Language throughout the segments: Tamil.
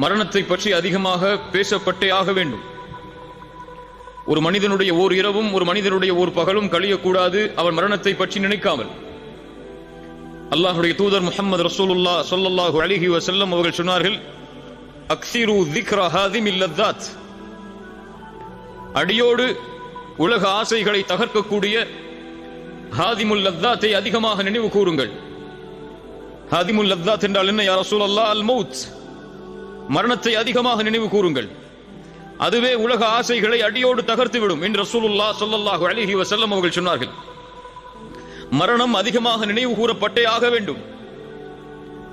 மரணத்தை பற்றி அதிகமாக பேசப்பட்டே ஆக வேண்டும். ஒரு மனிதனுடைய ஓர் இரவும் ஒரு மனிதனுடைய ஓர் பகலும் கழியக்கூடாது அவன் மரணத்தை பற்றி நினைக்காமல். அல்லாஹ்வுடைய தூதர் முஹம்மது ரசூலுல்லாஹ் ஸல்லல்லாஹு அலைஹி வஸல்லம் அவர்கள் சொன்னார்கள், அக்ஸிரு ذிக்ர ஹாதிமில் லذات, அடியோடு உலக ஆசைகளை தகர்க்கக்கூடிய ஹாதிமுல் லذாத்தை அதிகமாக நினைவு கூறுங்கள். ஹாதிமுல் லذات என்றால் என்ன யா ரசூலல்லாஹ்? அல் மௌத், மரணத்தை அதிகமாக நினைவு கூறுங்கள். அதுவே உலக ஆசைகளை அடியோடு தகர்த்துவிடும் என்று ரசூலுல்லாஹ் ஸல்லல்லாஹு அலைஹி வஸல்லம் அவர்கள் சொன்னார்கள். மரணம் அதிகமாக நினைவு கூறப்பட்டே ஆக வேண்டும்.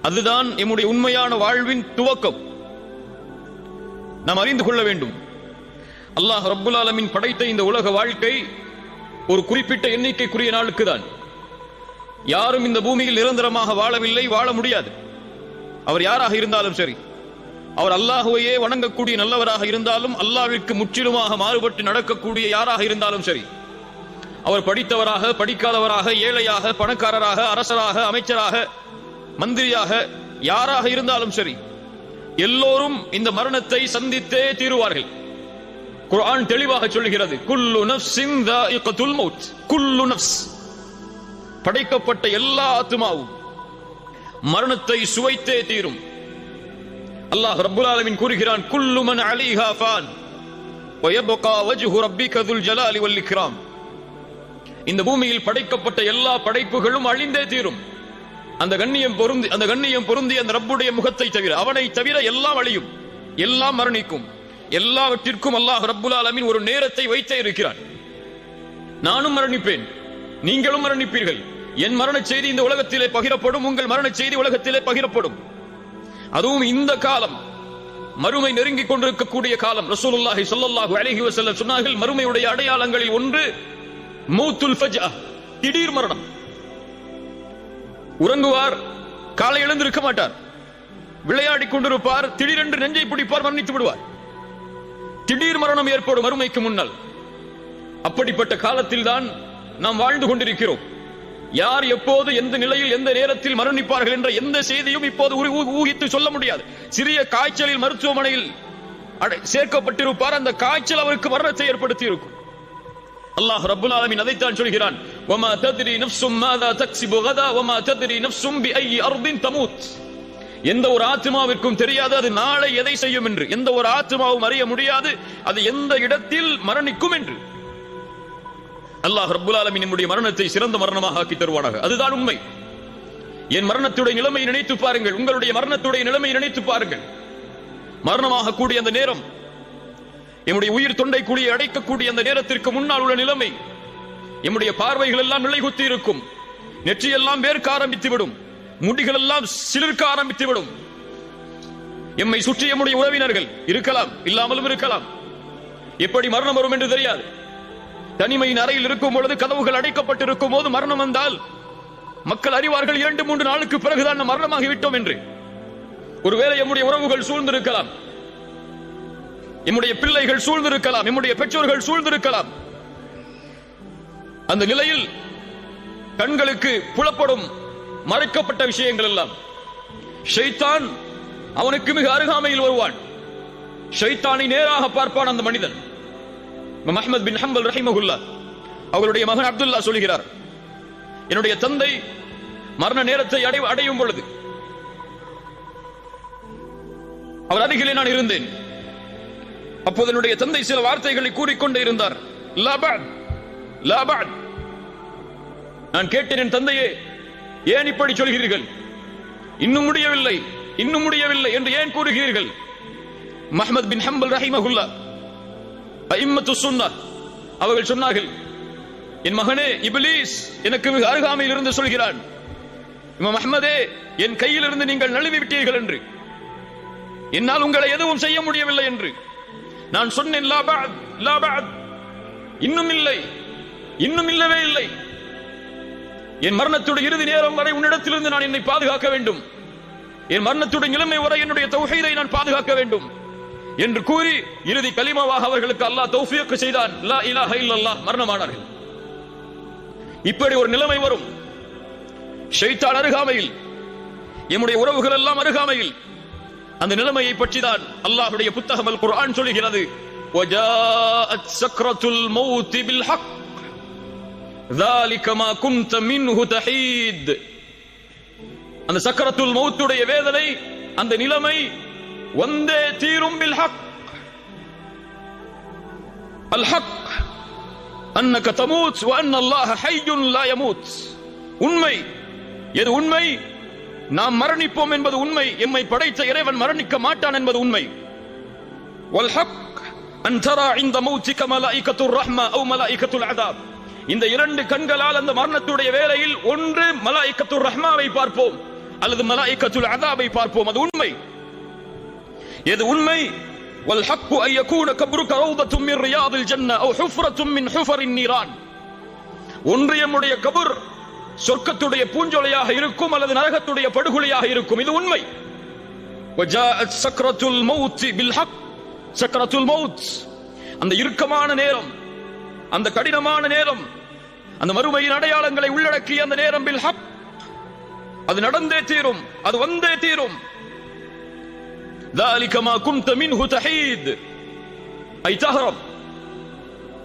அதுதான் நம்முடைய உண்மையான வாழ்வின் துவக்கம். நாம் அறிந்து கொள்ள வேண்டும், அல்லாஹ் ரப்புல் ஆலமீன் படைத்த இந்த உலக வாழ்க்கை ஒரு குறிப்பிட்ட எண்ணிக்கைக்குரிய நாளுக்கு தான். யாரும் இந்த பூமியில் நிரந்தரமாக வாழவில்லை, வாழ முடியாது. அவர் யாராக இருந்தாலும் சரி, அவர் அல்லாஹுவையே வணங்கக்கூடிய நல்லவராக இருந்தாலும், அல்லாஹ்விற்கு முற்றிலுமாக மாறுபட்டு நடக்கக்கூடிய யாராக இருந்தாலும் சரி, அவர் படித்தவராக படிக்காதவராக, ஏழையாக பணக்காரராக, அரசராக அமைச்சராக மந்திரியாக யாராக இருந்தாலும் சரி, எல்லோரும் இந்த மரணத்தை சந்தித்தே தீருவார்கள். குர்ஆன் தெளிவாக சொல்கிறது, குல்லு நஃப்ஸின் ذائقத்துல் மௌத், குல்லு நஃப்ஸ், படைக்கப்பட்ட எல்லா ஆத்மாவும் மரணத்தை சுவைத்தே தீரும். அல்லாஹ் ரப்புல் ஆலமீன் கூறுகிறான், குல்லு மன் அலைஹா ஃபான் வ யப்கா வஜ்ஹு ரப்பிக துல் ஜலாலி வல் இக்ராம். இந்த பூமியில் படைக்கப்பட்ட எல்லா படைப்புகளும் அழிந்தே தீரும். அந்த கண்ணியம் பொருந்தி அந்த ரப்புடைய முகத்தை தவிர, அவனை தவிர எல்லாம் அழியும், எல்லாம் மரணிக்கும். எல்லாவற்றிற்கும் அல்லாஹ் ரப்புல் ஆலமீன் ஒரு நேரத்தை வைத்தே இருக்கிறான். நானும் மரணிப்பேன், நீங்களும் மரணிப்பீர்கள். என் மரண செய்தி இந்த உலகத்திலே பகிரப்படும், உங்கள் மரண செய்தி உலகத்திலே பகிரப்படும். அதுவும் இந்த காலம் மறுமை நெருங்கிக் கொண்டிருக்கக்கூடிய காலம். ரசூலுல்லாஹி ஸல்லல்லாஹு அலைஹி வஸல்லம் சொன்னார்கள், மறுமையுடைய அடையாளங்களில் ஒன்று மௌத்துல் ஃபஜ்அ, திடீர் மரணம். உறங்குவார், காலை எழுந்திருக்க மாட்டார், விளையாடிக் கொண்டிருப்பார், திடீரென்று நெஞ்சை பிடிப்பார், மரணித்து விடுவார். திடீர் மரணம் ஏற்படும் மறுமைக்கு முன்னால். அப்படிப்பட்ட காலத்தில் தான் நாம் வாழ்ந்து கொண்டிருக்கிறோம். யார் எப்போது எந்த நிலையில் எந்த நேரத்தில் மரணிப்பார்கள் என்ற எந்த செய்தியும் இப்போது ஊகித்து சொல்ல முடியாது. சிறிய காய்ச்சலில் மருத்துவமனையில் சேர்க்கப்பட்டிருப்பார், அந்த காய்ச்சல் அவருக்கு மரணத்தை ஏற்படுத்தி இருக்கும். அல்லாஹ் ரப்புல் ஆலமீன் அதைத்தான் சொல்கிறான், வமா தத்ரி நஃப்ஸும் மாதா தக்ஸிபு கதா வமா தத்ரி நஃப்ஸும் பிஐ அர்தின் தமூத். எந்த ஒரு ஆத்மாவிற்கும் தெரியாது அது நாளை எதை செய்யும் என்று. எந்த ஒரு ஆத்மாவும் அறிய முடியாது அது எந்த இடத்தில் மரணிக்கும் என்று. அல்லாஹ் ரப்புல் ஆலமீன் நம்முடைய மரணத்தை சிறந்த மரணமாக ஆக்கி தருவானாக. அதுதான் உண்மை. என் மரணத்துடைய நிலைமை நினைத்து பாருங்கள், உங்களுடைய மரணத்துடைய நிலைமை நினைத்து பாருங்கள். மரணமாக கூடிய அந்த நேரம், நம்முடைய உயிர் தொண்டை குழியை அடைக்கக்கூடிய அந்த நேரத்திற்கு முன்னால் உள்ள நிலைமை, நம்முடைய பார்வைகள் எல்லாம் நிலைகுத்தி இருக்கும், நெற்றியெல்லாம் வேர்க்க ஆரம்பித்துவிடும், முடிகள் எல்லாம் சிலிர்க்க ஆரம்பித்துவிடும். எம்மை சுற்றி நம்முடைய உறவினர்கள் இருக்கலாம், இல்லாமலும் இருக்கலாம். எப்படி மரணம் வரும் என்று தெரியாது. தனிமையின் அறையில் இருக்கும் பொழுது, கதவுகள் அடைக்கப்பட்டிருக்கும் போது மரணம் வந்தால் மக்கள் அறிவார்கள் 2-3 நாளுக்கு பிறகுதான் மரணமாகிவிட்டோம் என்று. ஒருவேளை நம்முடைய உறவுகள் சூழ்ந்திருக்கலாம், நம்முடைய பிள்ளைகள் சூழ்ந்திருக்கலாம், நம்முடைய பெற்றோர்கள் சூழ்ந்திருக்கலாம். அந்த நிலையில் கண்களுக்கு புலப்படும் மறைக்கப்பட்ட விஷயங்கள் எல்லாம், ஷைத்தான் அவனுக்கு மிக அருகாமையில் வருவான். ஷைத்தானை நேராக பார்ப்பான் அந்த மனிதன். அஹ்மத் பின் ஹம்பல் ரஹிமஹுல்லாஹ் அவருடைய மகன் அப்துல்லா சொல்கிறார், என்னுடைய தந்தை மரண நேரத்தை அடையும் பொழுது அவர் அருகிலே நான் இருந்தேன். அப்போது என்னுடைய தந்தை சில வார்த்தைகளை கூறிக்கொண்டே இருந்தார். லா பஅத், லா பஅத். நான் கேட்டேன், என் தந்தையே ஏன் இப்படி சொல்கிறீர்கள்? இன்னும் முடியவில்லை, இன்னும் முடியவில்லை என்று ஏன் கூறுகிறீர்கள்? அஹ்மத் பின் ஹம்பல் ரஹிமஹுல்லாஹ் அஇம்மத்து சுன்னah அவர்கள் சொன்னார்கள், என் மகனே, இப்லீஸ் எனக்கு மிக அருகாமையில் இருந்து சொல்கிறான், இமாம் அஹ்மதே என் கையில் இருந்து நீங்கள் நழுவி விட்டீர்கள் என்று, என்னால் உங்களை எதுவும் செய்ய முடியவில்லை என்று. நான் சொன்னேன், லா பஅத், லா பஅத், இன்னும் இல்லை, இன்னும் இல்லவே இல்லை. என் மரணத்துடைய இறுதி நேரம் வரை உன்னிடத்திலிருந்து நான் என்னை பாதுகாக்க வேண்டும். என் மரணத்துடைய நிலைமை வரை என்னுடைய தௌஹீதை நான் பாதுகாக்க வேண்டும் என்று கூறி இறுதி கலிமாவாக அவர்களுக்கு அல்லாஹ் தௌஃபீக் செய்தான். லா இலாஹ இல்லல்லாஹ், மரணமானார்கள். இப்படி ஒரு நிலைமை வரும். ஷைத்தான் அருகாமையில், நம்முடைய உறவுகள் எல்லாம் அருகாமையில், அந்த நிலைமையை பற்றி தான் அல்லாஹ்வுடைய புத்தகம் அல் குர்ஆன் சொல்கிறது. وَجَاءَتْ سَكْرَةُ الْمَوْتِ بِالْحَقِّ ذَلِكَ مَا كُنْتَ مِنْهُ تَحِيدُ. அந்த சக்கரத்துல் மௌத்துடைய வேதனை, அந்த நிலைமை வந்தே தீரும். பில் ஹக், அல் ஹக் அன்னக தமூத் வ அன்ன அல்லாஹ ஹய்யுன் லா யமூத். உண்மை எது உண்மை? நாம் மரணிப்போம் என்பது உண்மை. எம்மை படைத்த இறைவன் மரணிக்க மாட்டான் என்பது உண்மை. வல் ஹக் அன் தரா இன்த மௌத்திக மலாயிகத்துர் ரஹ்மா அவ் மலாயிகத்துல் அதாப். இந்த இரண்டு கண்களால் அந்த மரணத்துடைய வேளையில் ஒன்று மலாயிகத்துர் ரஹ்மாவை பார்ப்போம் அல்லது மலாயிகத்துல் அதாபை பார்ப்போம். அது உண்மை. எது உண்மை? வல் ஹக் அன் யகூன கப்ருக ரௌதத்தும் மின் ரியாதில் ஜன்னah அவ் ஹுஃப்ரத்தும் மின் ஹுஃபரின் நீரான். ஒன்று நம்முடைய கபர் சொர்க்கத்துடைய பூஞ்சோலையாக இருக்கும் அல்லது நரகத்துடைய படுகொலையாக இருக்கும். இது உண்மை. வஜாஅத் சக்ரத்துல் மௌத் பில் ஹக். சக்ரத்துல் மௌத், அந்த இறுக்கமான நேரம், அந்த கடினமான நேரம், அந்த மறுமையின் அடையாளங்களை உள்ளடக்கிய அந்த நேரம் பில் ஹக். அது நடந்தே தீரும், அது வந்தே தீரும். ذلك ما كنت منه تحيد. ஐ தஹரம்,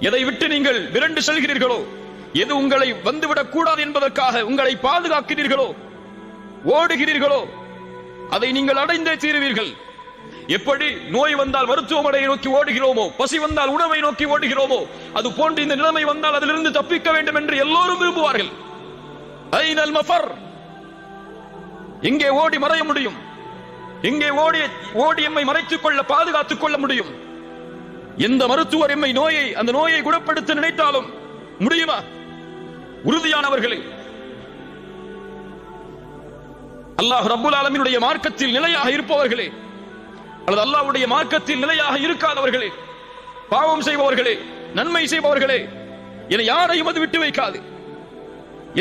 எதை விட்டு நீங்கள் விரண்டு செல்கிறீர்களோ, எது உங்களை வந்துவிடக் கூடாது என்பதற்காக உங்களை பாதுகாக்கிறீர்களோ, ஓடுகிறீர்களோ, அதை நீங்கள் அடைந்தே தீருவீர்கள். எப்படி நோய் வந்தால் மருத்துவமனையை நோக்கி ஓடுகிறோமோ, பசி வந்தால் உணவை நோக்கி ஓடுகிறோமோ, அது போன்று இந்த நிலைமை வந்தால் அதிலிருந்து தப்பிக்க வேண்டும் என்று எல்லோரும் விரும்புவார்கள். ஐனல் மஃபர், இங்கே ஓடி மறைய முடியும், இங்கே ஓடி எம்மை மறைத்துக் கொள்ள, பாதுகாத்துக் கொள்ள முடியும். எந்த மருத்துவர் எம்மை அந்த நோயை குணப்படுத்த நினைத்தாலும் முடியுமா? உறுதியானவர்களே, அல்லாஹ் ரப்புல் ஆலமீனுடைய மார்க்கத்தில் நிலையாக இருப்பவர்களே, அல்லது அல்லாஹ்வுடைய மார்க்கத்தில் நிலையாக இருக்காதவர்களே, பாவம் செய்பவர்களே, நன்மை செய்பவர்களே என யாரையும் அது விட்டு வைக்காது.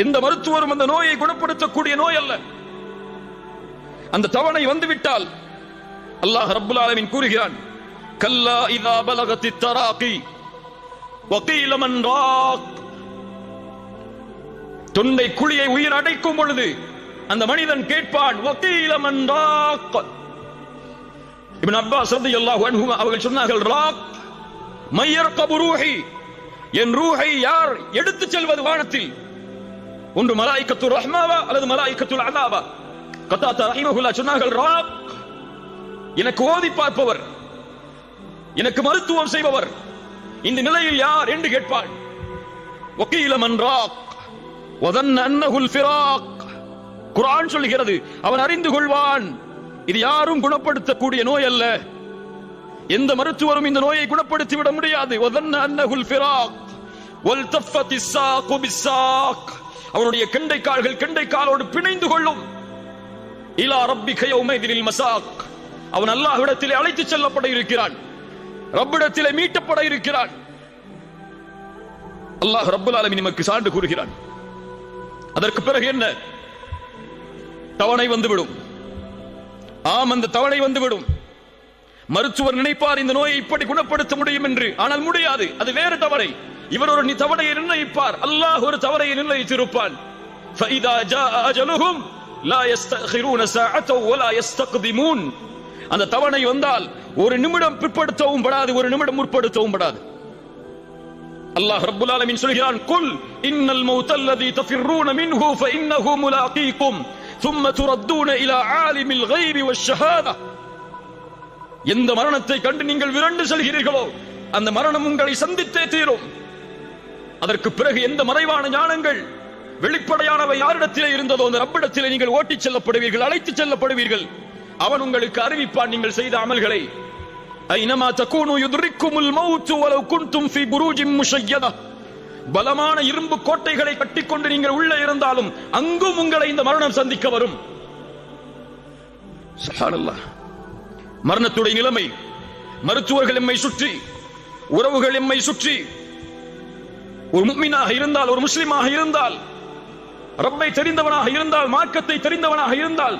எந்த மருத்துவரும் அந்த நோயை குணப்படுத்தக்கூடிய நோய் அல்ல. அந்த தவணை வந்துவிட்டால் அல்லாஹ் ரப்புல் ஆலமீன் கூறுகிறான், கல்லா இதா பலகத்தித் தராகி வகீல மன் ராக். தொண்டை குழியை உயிர் அடைக்கும் பொழுது அந்த மனிதன் கேட்பான், வகீல மன் ராக். இப்னு அப்பாஸ் ரலியல்லாஹு அன்ஹுமா அவர்கள் சொன்னார்கள், ராக் மையர்கபு ரூஹி, என் ரூஹை யார் எடுத்துச் செல்வது வானத்தில்? ஒன்று மலாயிகத்துர் ரஹ்மாவா அல்லது மலாயிகத்துல் அதாபா? கதாதா ரஹிமஹுல்லாஹ் சொன்னார்கள், ராக் எனக்கு ஓதி பார்ப்பவர், எனக்கு மருத்துவம் செய்பவர், இந்த நிலையில் யார் என்று கேட்பான். வகீல மன் ராக் வதன்ன அன்னஹுல் ஃபிராக். குர்ஆன் சொல்கிறது, அவன் அறிந்து கொள்வான் இது யாரும் குணப்படுத்தக்கூடிய நோய் அல்ல, எந்த மருத்துவரும் இந்த நோயை குணப்படுத்தி விட முடியாது. வதன்ன அன்னஹுல் ஃபிராக் வல்தஃபத்திஸ் ஸாகு பிஸ்ஸாக். அவனுடைய கெண்டை கால்கள் கெண்டை காலோடு பிணைந்து கொள்ளும். இலா ரப்பிக யௌமைதில் மஸாக். அவன் அல்லாஹ்விடத்திலே அழைத்துச் செல்லப்பட இருக்கிறான், ரப்பிடத்திலே மீட்டப்பட இருக்கிறான். அல்லாஹ் ரப்புல் ஆலமீன் நமக்கு சான்று கூறுகிறான். அதற்கு பிறகு என்ன? தவணை வந்துவிடும். ஆம், அந்த தவணை வந்துவிடும். மருத்துவர் நினைப்பார் இந்த நோயை இப்படி குணப்படுத்த முடியும் என்று, ஆனால் முடியாது. அது வேறு தவணை. இவர் ஒரு தவணையை நிர்ணயிப்பார், அல்லாஹ் ஒரு தவணையை நிர்ணயித்திருப்பான். ஃபஇதா ஜாஅ அஜலுஹும் லா யஸ்தகிரூன ஸாஅத்தன் வலா யஸ்தக்திமூன். அந்த தவணை வந்தால் ஒரு நிமிடம் பிற்படுத்தவும் படாது, ஒரு நிமிடம் முற்படுத்தவும் படாது. அல்லாஹ் ரப்புல் ஆலமீன் சொல்கிறான், குல் இன்னல் மௌத்தல்லதி தஃபிர்ரூன மின்ஹு ஃபஇன்னஹு முலாகீகும் ثم تردون الى عالم الغيب والشهاده. எந்த மரணத்தை கண்டு நீங்கள் விரண்டு செல்கிறீர்களோ அந்த மரணம் உங்களை சந்தித்தே தீரும். அதற்கு பிறகு எந்த மறைவான ஞானங்கள் வெளிப்படையானவை யாரிடத்திலே இருந்ததோ அந்த ரப்பிடத்திலே நீங்கள் ஓட்டிச் செல்லப்படுவீர்கள், அழைத்துச் செல்லப்படுவீர்கள். அவன் உங்களுக்கு அறிவிப்பான் நீங்கள் செய்த அமல்களை. ஐனமா தகூனு யுத்ரிக்குமுல் மௌத் வலவ் குன்தும் ஃபீ புரூஜின் முஷய்யதா. பலமான இரும்பு கோட்டைகளை கட்டிக்கொண்டு நீங்கள் உள்ளே இருந்தாலும் அங்கும் உங்களை இந்த மரணம் சந்திக்க வரும். சுப்ஹானல்லாஹ். மரணத்துடைய நிலைமை, மருத்துவர்கள் எம்மை சுற்றி, உறவுகள் எம்மை சுற்றி, ஒரு முஃமினாக இருந்தால், ஒரு முஸ்லிமாக இருந்தால், ரப்பை தெரிந்தவனாக இருந்தால், மார்க்கத்தை தெரிந்தவனாக இருந்தால்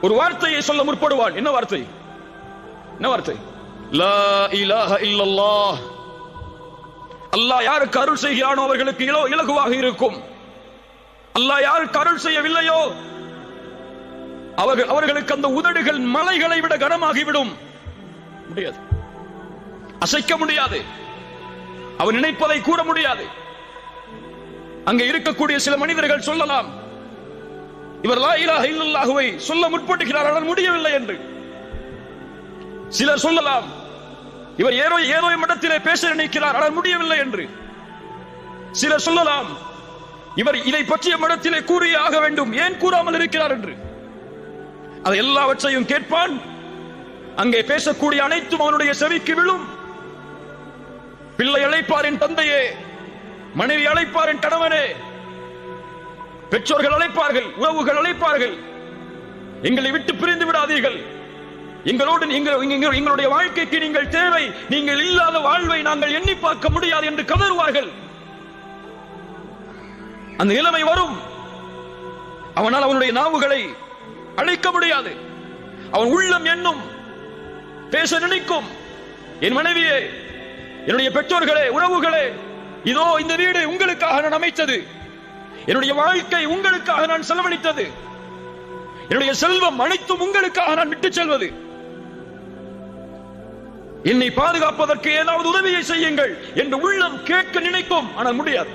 ஒரு வார்த்தையை சொல்ல முற்படுவான். என்ன வார்த்தை? என்ன வார்த்தை? லா இலாஹ இல்லல்லாஹ். அல்லாஹ் யாருக்கு அருள் செய்கிறானோ அவர்களுக்கு இலகுவாக இருக்கும். அல்லாஹ் யாருக்கு அருள் செய்யவில்லையோ அவர்களுக்கு அந்த உதடுகள் மலைகளை விட கனமாகிவிடும். முடியாது, அசைக்க முடியாது, அவர் நினைப்பதை கூற முடியாது. அங்கே இருக்கக்கூடிய சில மனிதர்கள் சொல்லலாம், இவர் லா இலாஹ இல்லல்லாஹுவை சொல்ல முற்படுகிறார், ஆனால் முடியவில்லை என்று. சிலர் சொல்லலாம், இவர் ஏதோ மட்டத்திலே பேச நினைக்கிறார், ஆனால் முடியவில்லை என்று. சிலர் சொல்லலாம், இவர் இதை பற்றிய மடத்திலே கூறியே ஆக வேண்டும், ஏன் கூறாமல் இருக்கிறார் என்று. அதை எல்லாவற்றையும் கேட்பான். அங்கே பேசக்கூடிய அனைத்தும் அவனுடைய செவிக்கு விழும். பிள்ளை அழைப்பார் என் தந்தையே, மனைவி அழைப்பார் என் கணவனே, பெற்றோர்கள் அழைப்பார்கள், உறவுகள் அழைப்பார்கள், எங்களை விட்டு பிரிந்து விடாதீர்கள், எங்களோடு எங்களுடைய வாழ்க்கைக்கு நீங்கள் தேவை, நீங்கள் இல்லாத வாழ்வை நாங்கள் எண்ணி பார்க்க முடியாது என்று கதறுவார்கள். அந்த நிலைமை வரும். அவனால் அவனுடைய நாவுகளை அழைக்க முடியாது. அவன் உள்ளம் எண்ணும், பேச நினைக்கும், என் மனைவியே, என்னுடைய பெற்றோர்களே, உறவுகளே, இதோ இந்த வீடு உங்களுக்காக நான் அமைத்தது, என்னுடைய வாழ்க்கை உங்களுக்காக நான் செலவழித்தது, என்னுடைய செல்வம் அனைத்தும் உங்களுக்காக நான் விட்டுச் செல்வது, என்னை பாதுகாப்பதற்கு ஏதாவது உதவியை செய்யுங்கள் என்று உள்ளம் கேட்க நினைக்கும், ஆனால் முடியாது.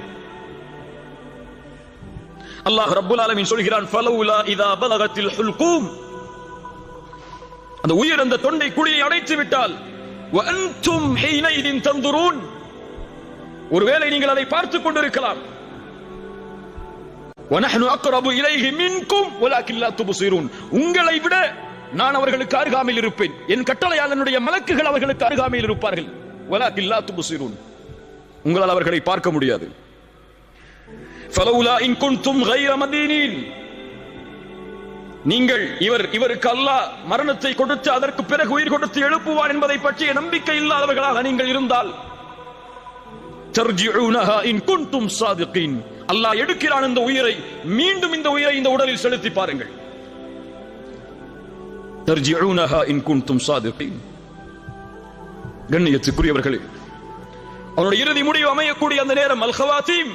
அல்லாஹ் ரப்புல் ஆலமீன் சொல்கிறான், ஃபலௌலா இதா பலகத்தில் ஹுல்கூம், அந்த உயிர் அந்த தொண்டை குழியை அடைத்து விட்டால், வஅன்தும் ஹீனைதின் தந்துரூன், ஒருவேளை நீங்கள் அதை பார்த்துக் கொண்டிருக்கலாம், வநஹ்னு அக்ரபு இலைஹி மின்கும் வலக்கின் லா துப்சிரூன், உங்களை விட நான் அவர்களுக்கு அருகாமையில் இருப்பேன், என் கட்டளையால் என்னுடைய மலக்குகள் அவர்களுக்கு அருகாமையில் இருப்பார்கள், வலக்கின் லா துப்சிரூன், உங்களால் அவர்களை பார்க்க முடியாது. ஃபலௌலா இன் குன்தும் கைர மதீனீன், நீங்கள் இவருக்கு அல்லாஹ் மரணத்தை கொடுத்து அதற்கு பிறகு உயிர் கொடுத்து எழுப்புவான் என்பதை பற்றிய நம்பிக்கை இல்லாதவர்களாக நீங்கள் இருந்தால், தர்ஜிஊனஹா இன் குன்தும் சாதிகீன், அல்லாஹ் எடுக்கிறான் இந்த உயிரை, மீண்டும் இந்த உயிரை இந்த உடலில் செலுத்தி பாருங்கள். தர்ஜிஊனஹா இன் குன்தும் சாதிகீன். கண்ணியத்துக்குரியவர்களே, அவருடைய இறுதி முடிவு அமையக்கூடிய அந்த நேரம் அல் ஹவாத்தீம்,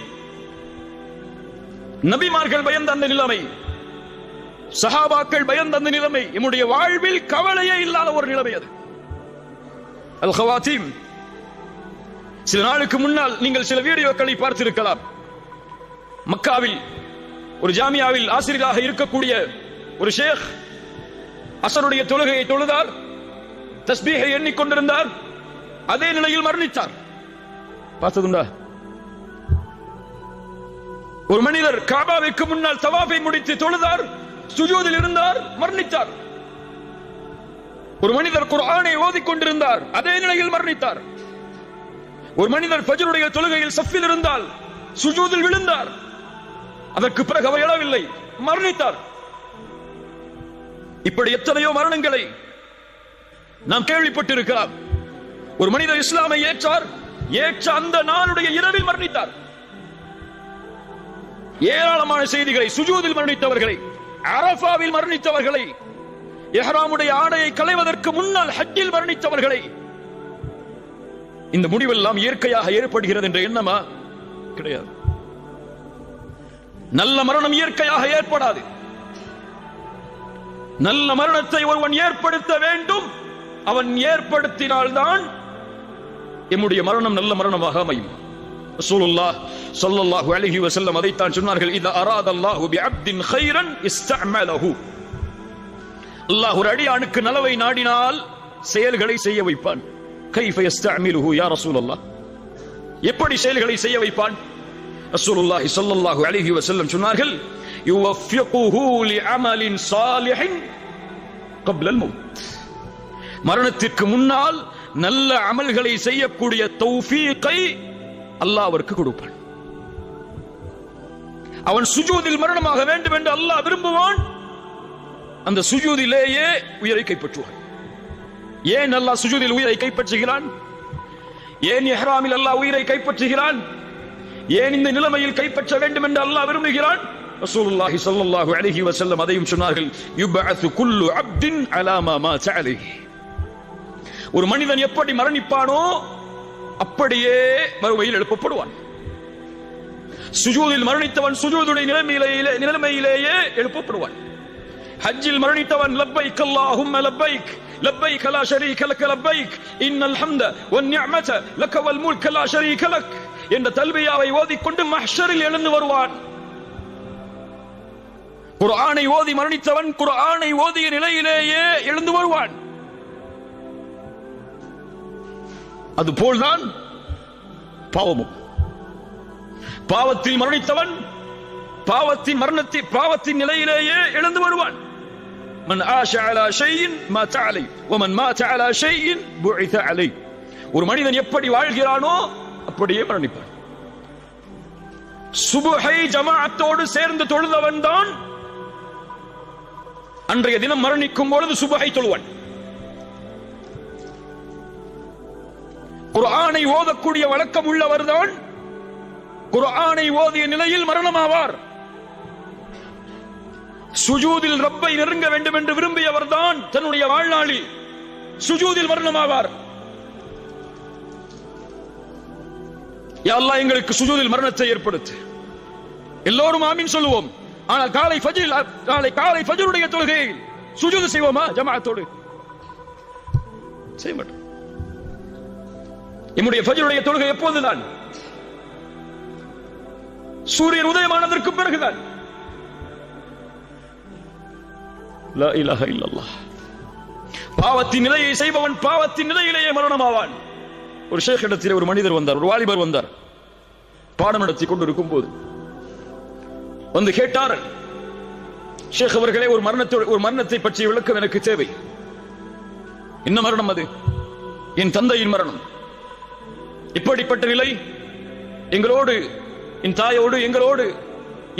நபிமார்கள் பயந்த அந்த நிலைமை, சஹாபாக்கள் பயந்த அந்த நிலைமை, நம்முடைய வாழ்வில் கவலையே இல்லாத ஒரு நிலைமை அது அல் ஹவாத்தீம். சில நாளுக்கு முன்னால் நீங்கள் சில வீடியோக்களை பார்த்திருக்கலாம். மக்காவில் ஒரு ஜாமியாவில் ஆசிரியராக இருக்கக்கூடிய ஒரு ஷேக் அஸருடைய தொழுகையை தொழுதார், தஸ்பீஹை எண்ணிக்கொண்டிருந்தார், அதே நிலையில் மரணித்தார். பார்த்ததுண்டா? ஒரு மனிதர் காபாவுக்கு முன்னால் தவாஃபை முடித்து தொழுதார், சுஜூதில் இருந்தார், மரணித்தார். ஒரு மனிதர் குர்ஆனை ஓதிக்கொண்டிருந்தார், அதே நிலையில் மரணித்தார். ஒரு மனிதர் ஃபஜ்ருடைய தொழுகையில் சஃபில் இருந்தால் சுஜூதில் விழுந்தார், அதற்கு பிறகு அவர் எழவில்லை, மரணித்தார். இப்படி எத்தனையோ மரணங்களை நாம் கேள்விப்பட்டிருக்கலாம். ஒரு மனிதர் இஸ்லாமை ஏற்ற அந்த நாளுடைய இரவில் மரணித்தார். ஏராளமான செய்திகளை, சுஜூதில் மரணித்தவர்களை, அரஃபாவில் மரணித்தவர்களை, இஹ்ராமுடைய ஆடையை களைவதற்கு முன்னால் ஹஜ்ஜில் மரணித்தவர்களை. இந்த முடிவெல்லாம் இயற்கையாக ஏற்படுகிறது என்ற எண்ணமா? கிடையாது. நல்ல மரணம் இயற்கையாக ஏற்படாது. நல்ல மரணத்தை ஒருவன் ஏற்படுத்த வேண்டும். அவன் ஏற்படுத்தினால்தான் எம்முடைய மரணம் நல்ல மரணமாக அமையும். ரசூலுல்லாஹ் ஸல்லல்லாஹு அலைஹி வஸல்லம் அதைத்தான் சொன்னார்கள், இதா அராதல்லாஹு பிஅப்தின் கைரன் இஸ்தஅமலஹு, அல்லாஹ் ஒரு அடியானுக்கு நலவை நாடினால் செயல்களை செய்ய வைப்பான். கைஃப யஸ்தஅமிலுஹு யா ரசூலல்லாஹ், எப்படி செயல்களை செய்ய வைப்பான்? ரசூலுல்லாஹி ஸல்லல்லாஹு அலைஹி வஸல்லம் சொன்னார்கள், யுவஃபிகுஹு லிஅமலின் சாலிஹின் قبل الموت, மரணத்திற்கு முன்னால் நல்ல அமல்களை செய்யக்கூடிய தௌஃபீகை அல்லாஹ் அவருக்கு கொடுப்பான். அவன் சுஜூதில் மரணமாக வேண்டும் என்று அல்லாஹ் விரும்புவான். அந்த சுஜூதிலேயே உயிரை கைப்பற்றுவான். ஏன் அல்லாஹ் சுஜூதில் உயிரை கைப்பற்றுகிறான்? ஏன் இஹ்ராமில் அல்லாஹ் உயிரை கைப்பற்றுகிறான்? ஏன் இந்த நிலைமையில் கைப்பற்ற வேண்டும் என்று அல்லாஹ் விரும்புகிறான்? ரசூலுல்லாஹி ஸல்லல்லாஹு அலைஹி வஸல்லம் அதையும் சொன்னார்கள், யுபஅது குல்லு அப்தின் அலா மா மாத அலைஹி, ஒரு மனிதன் எப்படி மரணிப்பானோ அப்படியே மறுமையில் எழுப்பப்படுவான். சுஜூதில் மரணித்தவன் சுஜூதுடைய நிலைமையிலேயே எழுப்பப்படுவான். ஹஜ்ஜில் மரணித்தவன் லப்பைக் அல்லாஹும்ம லப்பைக் லப்பைக் லா ஷரீக லக லப்பைக் இன்னல் ஹம்த வன் நிஅமத லக வல் முல்க லா ஷரீக லக் என்ற தல்பியாவை ஓதிக்கொண்டு மஹ்ஷரில் எழுந்து வருவான். குர்ஆனை ஓதி மரணித்தவன் குர்ஆனை ஓதிய நிலையிலேயே எழுந்து வருவான். அதுபோல்தான் பாவமும். பாவத்தில் மரணித்தவன் பாவத்தின் நிலையிலேயே எழுந்து வருவான். மன் ஆஷ அலா ஷைஇன் மாத அலைஹி வமன் மாத அலா ஷைஇன் புஇத அலைஹி. ஒரு மனிதன் எப்படி வாழ்கிறானோ அப்படியே மரணிப்பான். சுபஹை ஜமாஅத்தோடு சேர்ந்து தொழுதவன் தான் அன்றைய தினம் மரணிக்கும் பொழுது சுபஹை தொழுவான். குர்ஆனை ஓதக்கூடிய வழக்கம் உள்ளவர்தான் குர்ஆனை ஓதிய நிலையில் மரணமாவார். சுஜூதில் ரப்பை நெருங்க வேண்டும் என்று விரும்பியவர்தான் தன்னுடைய வாழ்நாளில் சுஜூதில் மரணமாவார். யா அல்லாஹ் எங்களுக்கு சுஜூதில் மரணத்தை ஏற்படுத்து. எல்லோரும் ஆமீன் சொல்லுவோம். ஆனால் காலை ஃபஜ்ருடைய தொழுகையில் சுஜூது செய்வோமா ஜமாஅத்தோடு? செய்ய மாட்டோம். நம்முடைய ஃபஜ்ருடைய தொழுகை எப்போதுதான்? சூரியன் உதயமானதற்கு பிறகுதான். லா இலாஹ இல்லல்லாஹ். பாவத்தின் நிலையை செய்பவன் பாவத்தின் நிலையிலேயே மரணமாவான். ஒரு ஷேக் இடத்தில் ஒரு மனிதர் வந்தார், ஒரு வாலிபர் வந்தார். பாடம் நடத்தி கொண்டிருக்கும் போது வந்து கேட்டார், ஷேக் அவர்களே, ஒரு மரணத்தை பற்றிய விளக்கம் எனக்கு தேவை. என்ன மரணம் அது? என் தந்தையின் மரணம். இப்படிப்பட்ட நிலை எங்களோடு, என் தாயோடு எங்களோடு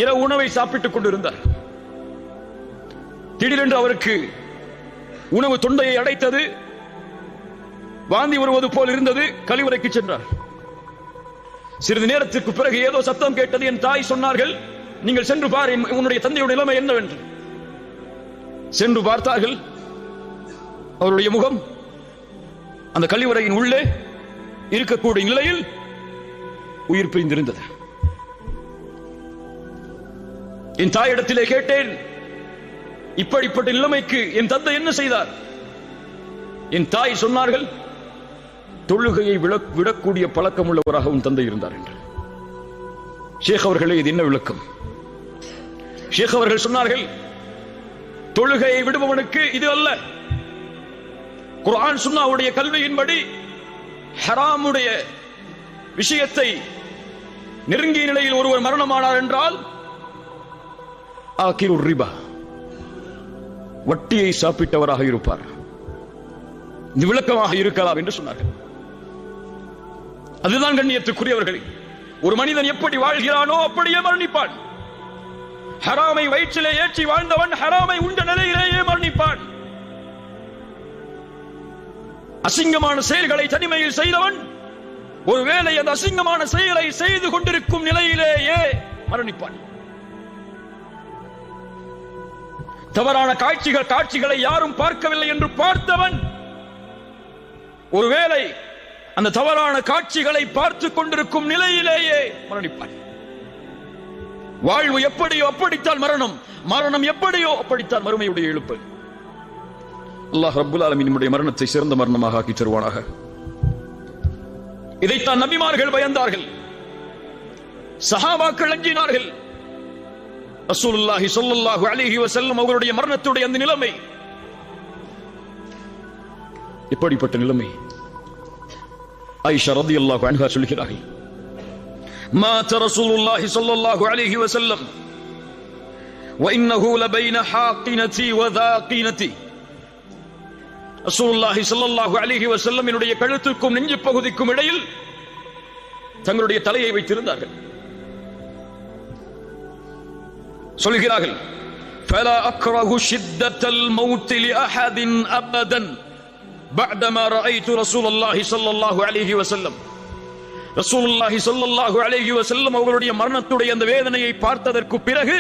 இரவு உணவை சாப்பிட்டுக் கொண்டிருந்தார். திடீரென்று அவருக்கு உணவு தொண்டையை அடைத்தது, வாந்தி வருவது போல் இருந்தது. கழிவறைக்கு சென்றார். சிறிது நேரத்திற்கு பிறகு ஏதோ சத்தம் கேட்டது. என் தாய் சொன்னார்கள், நீங்கள் சென்று பார் உன்னுடைய தந்தையுடைய நிலைமை என்னவென்று. சென்று பார்த்தார்கள். அவருடைய முகம் அந்த கழிவறையின் உள்ளே இருக்கக்கூடிய நிலையில் உயிர் பிரிந்திருந்தது. என் தாயிடத்திலே கேட்டேன், இப்படிப்பட்ட நிலைமைக்கு என் தந்தை என்ன செய்தார்? என் தாய் சொன்னார்கள், தொழுகையை விடக்கூடிய பழக்கம் உள்ளவராக உன் தந்தை இருந்தார் என்று. ஷேக் அவர்களே, இது என்ன விளக்கம்? ஷேக் அவர்கள் சொன்னார்கள், தொழுகையை விடுபவனுக்கு இது அல்ல. குர்ஆன் சுன்னாவுடைய கல்வியின்படி ஹராமுடைய விஷயத்தை நெருங்கிய நிலையில் ஒருவர் மரணமானார் என்றால் ஆகிரு ரிபா, வட்டியை சாப்பிட்டவராக இருப்பார். இது விளக்கமாக இருக்கலாம் என்று சொன்னார்கள். அதுதான் கண்ணியத்துக்குரியவர்களே, ஒரு மனிதன் எப்படி வாழ்கிறானோ அப்படியே மரணிப்பான். ஹராமை வயிற்றிலே ஏற்றி வாழ்ந்தவன் ஹராமை உண்ட நிலையிலேயே மரணிப்பான். அசிங்கமான செயல்களை தனிமையில் செய்தவன் ஒருவேளை அந்த அசிங்கமான செயலை செய்து கொண்டிருக்கும் நிலையிலேயே மரணிப்பான். தவறான காட்சிகளை யாரும் பார்க்கவில்லை என்று பார்த்தவன் ஒருவேளை அந்த தவறான காட்சிகளை பார்த்துக் கொண்டிருக்கும் நிலையிலேயே மரணிப்பான். வாழ்வு எப்படியோ அப்படித்தான் மரணம், மரணம் எப்படியோ அப்படித்தான் மறுமையுடைய எழுப்பு. அல்லாஹ் ரப்புல் ஆலமீன் நம்முடைய மரணத்தை சிறந்த மரணமாக ஆக்கி தருவானாக. இதைத்தான் நபிமார்கள் பயந்தார்கள், சஹாபாக்கள் அஞ்சினார்கள். ரசூலுல்லாஹி ஸல்லல்லாஹு அலைஹி வஸல்லம் அவர்களுடைய மரணத்துடைய அந்த நிலைமை இப்படிப்பட்ட நிலைமை. ஆயிஷா ரலியல்லாஹு அன்ஹா சொல்கிறார்கள், மாத ரசூலுல்லாஹி ஸல்லல்லாஹு அலைஹி வஸல்லம் வ இன்னஹு லபைன ஹாகினதி வ தாகினதி. ரசூலுல்லாஹி ஸல்லல்லாஹு அலைஹி வஸல்லம் என்னுடைய கழுத்துக்கும் நெஞ்சு பகுதிக்கும் இடையில் தங்களுடைய தலையை வைத்திருந்தார்கள். சொல்கிறார்கள், فلا أكره شدة الموت لأحد أبدا بعدما رأيت رسول الله صلى الله عليه وسلم. ரசூலுல்லாஹி ஸல்லல்லாஹு அலைஹி வஸல்லம் அவர்களுடைய மரணத்துடைய அந்த வேதனையை பார்த்ததற்கு பிறகு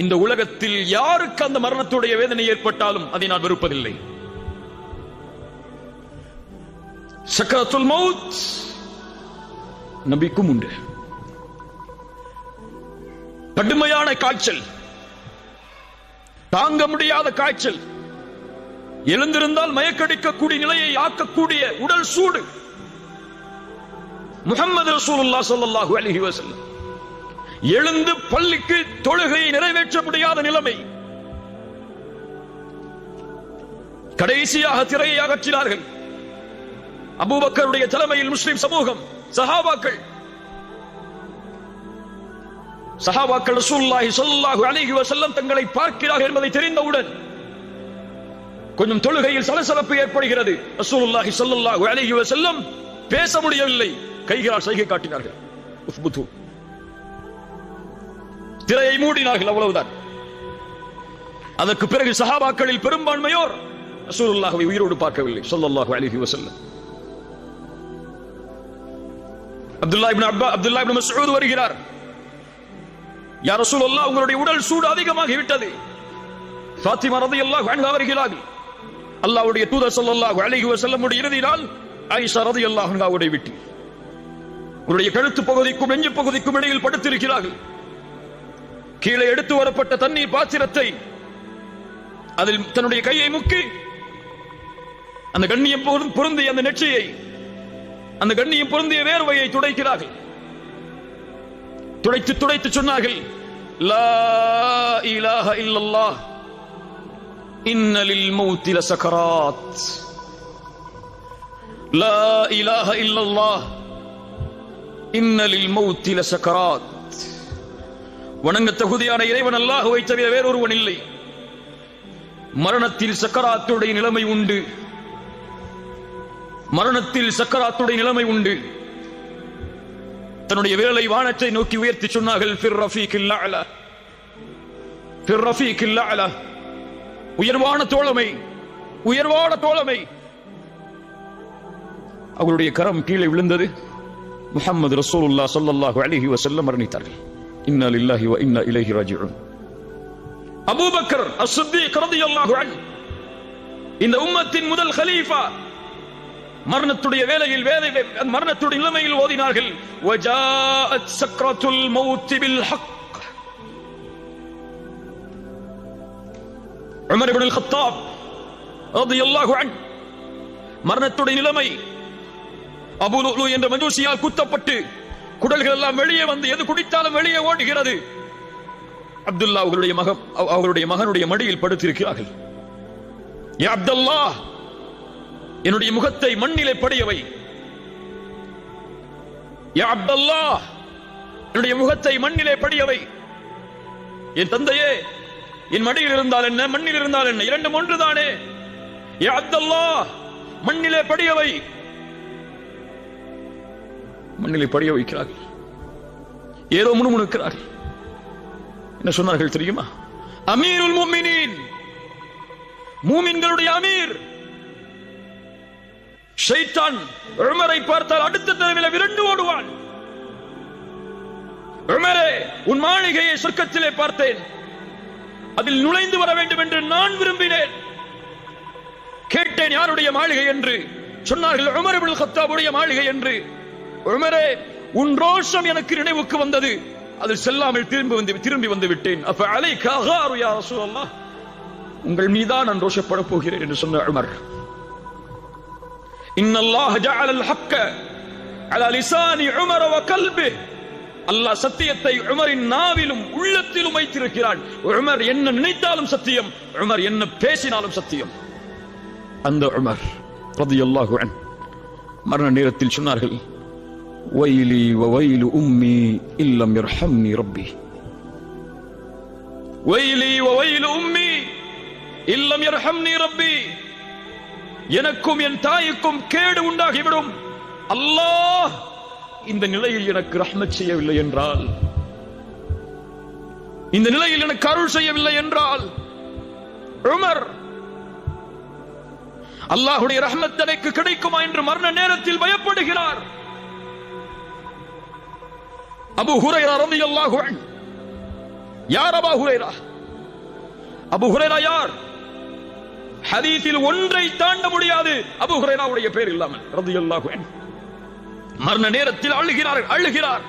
இந்த உலகத்தில் யாருக்கு அந்த மரணத்துடைய வேதனை ஏற்பட்டாலும் அதை நான் வெறுப்பதில்லை. சக்கரத்துல் மௌத் நபிக்கும் உண்டு. கடுமையான காய்ச்சல், தாங்க முடியாத காய்ச்சல், எழுந்திருந்தால் மயக்கடிக்கக்கூடிய நிலையை ஆக்கக்கூடிய உடல் சூடு. முஹம்மது ரசூலுல்லாஹ் ஸல்லல்லாஹு அலைஹி வஸல்லம் எழுந்து பள்ளிக்கு தொழுகையை நிறைவேற்ற முடியாத நிலைமை. கடைசியாக திரையை அகற்றினார்கள். அபூபக்கருடைய தலைமையில் முஸ்லிம் சமூகம், சஹாபாக்கள் ரசூலுல்லாஹி ஸல்லல்லாஹு அலைஹி வஸல்லம் தங்களை பார்க்கிறார்கள் என்பதை தெரிந்தவுடன் கொஞ்சம் தொழுகையில் சலசலப்பு ஏற்படுகிறது. ரசூலுல்லாஹி ஸல்லல்லாஹு அலைஹி வஸல்லம் பேச முடியவில்லை, கைகளால் சைகை காட்டினார்கள். உஸ்புது, திரையை மூடினார்கள், அவ்வளவுதான். அதற்கு பிறகு சஹாபாக்களில் பெரும்பான்மையோர் ரசூலுல்லாஹ்வை உயிரோடு பார்க்கவில்லை ஸல்லல்லாஹு அலைஹி வஸல்லம். அப்துல்லாஹ் இப்னு மஸ்ஊத் வருகிறார். யா ரசூலல்லாஹ், உங்களுடைய உடல் சூடு அதிகமாகி விட்டது. ஃபாத்திமா ரலியல்லாஹு அன்ஹா வருகிறார்கள். அல்லாஹ்வுடைய தூதர் ஸல்லல்லாஹு அலைஹி வஸல்லம் உடைய இறுதி நாள் ஆயிஷா ரலியல்லாஹு அன்ஹாவுடைய வீட்டில் உங்களுடைய கழுத்து பகுதிக்கும் நெஞ்சு பகுதிக்கும் இடையில் படுத்திருக்கிறார்கள். கீழே எடுத்து வரப்பட்ட தண்ணீர் பாத்திரத்தை அதில் தன்னுடைய கையை முக்கி அந்த கண்ணியம் பொருந்திய அந்த நெற்றியை, அந்த கண்ணியம் பொருந்திய வேர்வையை துடைக்கிறார்கள். துடைத்து துடைத்து சொன்னார்கள், லா இலாஹ இல்லல்லாஹ் இன்ன லில் மௌத்தி லசகராத். லா இலாஹ இல்லல்லாஹ் இன்ன லில் மௌத்தி லசகராத். வணங்க தகுதியான இறைவன் அல்லாஹ்வை தவிர வேறொருவன் இல்லை. மரணத்தில் சக்கராத்துடைய நிலைமை உண்டு. மரணத்தில் சக்கராத்துடைய நிலைமை உண்டு. தன்னுடைய விரலை வானத்தை நோக்கி உயர்த்தி சொன்னார்கள், ஃபிர் ரஃபீகில் அலா, ஃபிர் ரஃபீகில் அலா, உயர்வான தோழமை, உயர்வான தோழமை. அவருடைய கரம் கீழே விழுந்தது. முஹம்மது ரசூலுல்லாஹ் ஸல்லல்லாஹு அலைஹி வஸல்லம் மரணித்தார்கள். இன்னா லில்லாஹி வ இன்னா இலைஹி ராஜிஊன். அபூபக்கர் அஸ்-சித்தீக் ரலியல்லாஹு அன்ஹு, இந்த உம்மத்தின் முதல் கலீஃபா, மரணத்துடைய வேளையில் மரணத்துடைய நிலைமையில் ஓதினார்கள், வஜாஅத் சக்ரத்துல் மௌத் bill Haq. Umar ibn Al-Khattab ரலியல்லாஹு அன்ஹு, மரணத்துடைய நிலைமை, அபூ லுஅ்லு என்ற மஜூசியால் குத்தப்பட்டு குடல்கள் எல்லாம் வெளியே வந்து எது குடித்தாலும் வெளியே ஓடுகிறது. அப்துல்லாஹ் அவர்களுடைய மகனுடைய மடியில் படுத்திருக்கிறார்கள். யா அப்துல்லாஹ், என்னுடைய முகத்தை மண்ணிலே படியவை. யா அப்துல்லாஹ், என்னுடைய முகத்தை மண்ணிலே படியவை. என் தந்தையே, என் மடியில் இருந்தால் என்ன, மண்ணில் இருந்தால் என்ன, இரண்டும் ஒன்றுதானே. யா அப்துல்லாஹ், மண்ணிலே படியவை. மண்ணிலே படிய வைக்கிறார்கள். ஏதோ முணுமுணுக்கிறார்கள். என்ன சொன்னார்கள் தெரியுமா? அமீருல் முஃமினீன், மூமின்களுடைய அமீர். ஷைத்தான் உமரை பார்த்தால் அடுத்த தடவையில் விரண்டு ஓடுவான். உமரே, உன் மாளிகையை சொர்க்கத்திலே பார்த்தேன், அதில் நுழைந்து வர வேண்டும் என்று நான் விரும்பினேன். கேட்டேன் யாருடைய மாளிகை என்று. சொன்னார்கள் உமர் இப்னு அல்-கத்தாபுடைய மாளிகை என்று. உமரே, உன் ரோஷம் எனக்கு நினைவுக்கு வந்தது, அதில் செல்லாமல் திரும்பி வந்து விட்டேன். அப்ப அலைக அகாரு யா ரசூலல்லாஹ், உங்கள் மீதான் நான் ரோஷப்பட போகிறேன் என்று சொன்ன உமர். இன்னல்லாஹ் ஜஅலல் ஹக்க அலா லிசானி உமர் வ கல்பிஹ். அல்லாஹ் சத்தியத்தை உமரின் நாவிலும் உள்ளத்திலும் வைத்திருக்கிறான். உமர் என்ன நினைத்தாலும் சத்தியம், உமர் என்ன பேசினாலும் சத்தியம். அந்த உமர் ரலியல்லாஹு அன்ஹு மரண நேரத்தில் சொன்னார்கள், வைலி வ வைலு உம்மி இல்லம் யர்ஹம்னி ரப்பி. வைலி வ வைலு உம்மி இல்லம் யர்ஹம்னி ரப்பி. எனக்கும் என் தாய்க்கும் கேடு உண்டாகிவிடும், அல்லாஹ் இந்த நிலையில் எனக்கு ரஹ்மத் செய்யவில்லை என்றால், இந்த நிலையில் எனக்கு அருள் செய்யவில்லை என்றால். உமர் அல்லாஹ்வுடைய ரஹ்மத் எனக்கு கிடைக்குமா என்று மரண நேரத்தில் பயப்படுகிறார். அபூ ஹுரைரா ரலியல்லாஹு அன்ஹு, யார் அபூ ஹுரைரா? அபூ ஹுரைரா யார்? ஹதீஸில் ஒன்றை தாண்ட முடியாது அபூ ஹுரைராவுடைய பேர் இல்லாமல் ரலியல்லாஹு அன்ஹு. மரண நேரத்தில் அழுகிறார்.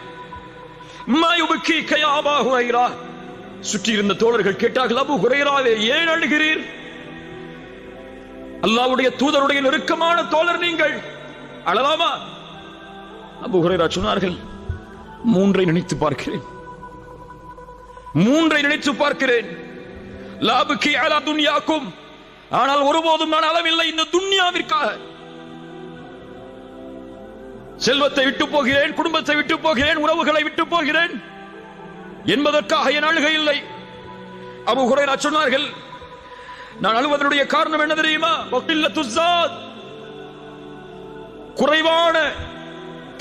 மா யுபகீக யா அபூ ஹுரைரா, சுற்றி இருந்த தோழர்கள் கேட்டார்கள், அபூ ஹுரைராவே ஏன் அழுகிறீர்? அல்லாஹ்வுடைய தூதருடைய நெருக்கமான தோழர் நீங்கள், அழலாமா? அபூ ஹுரைரா சொன்னார்கள், மூன்றை நினைத்து பார்க்கிறேன், மூன்றை நினைத்து பார்க்கிறேன். லாபுக்கி அலா துன்யாக்கும், ஆனால் ஒருபோதும் நான் அளவில்லை இந்த துன்யாவிற்காக. செல்வத்தை விட்டு போகிறேன், குடும்பத்தை விட்டு போகிறேன், உறவுகளை விட்டு போகிறேன் என்பதற்காக என் அழுகை இல்லை. அபூ ஹுரைரா சொன்னார்கள், நான் அழுவதனுடைய காரணம் என்ன தெரியுமா? வக்கில்லத்து ஸாத், குறைவான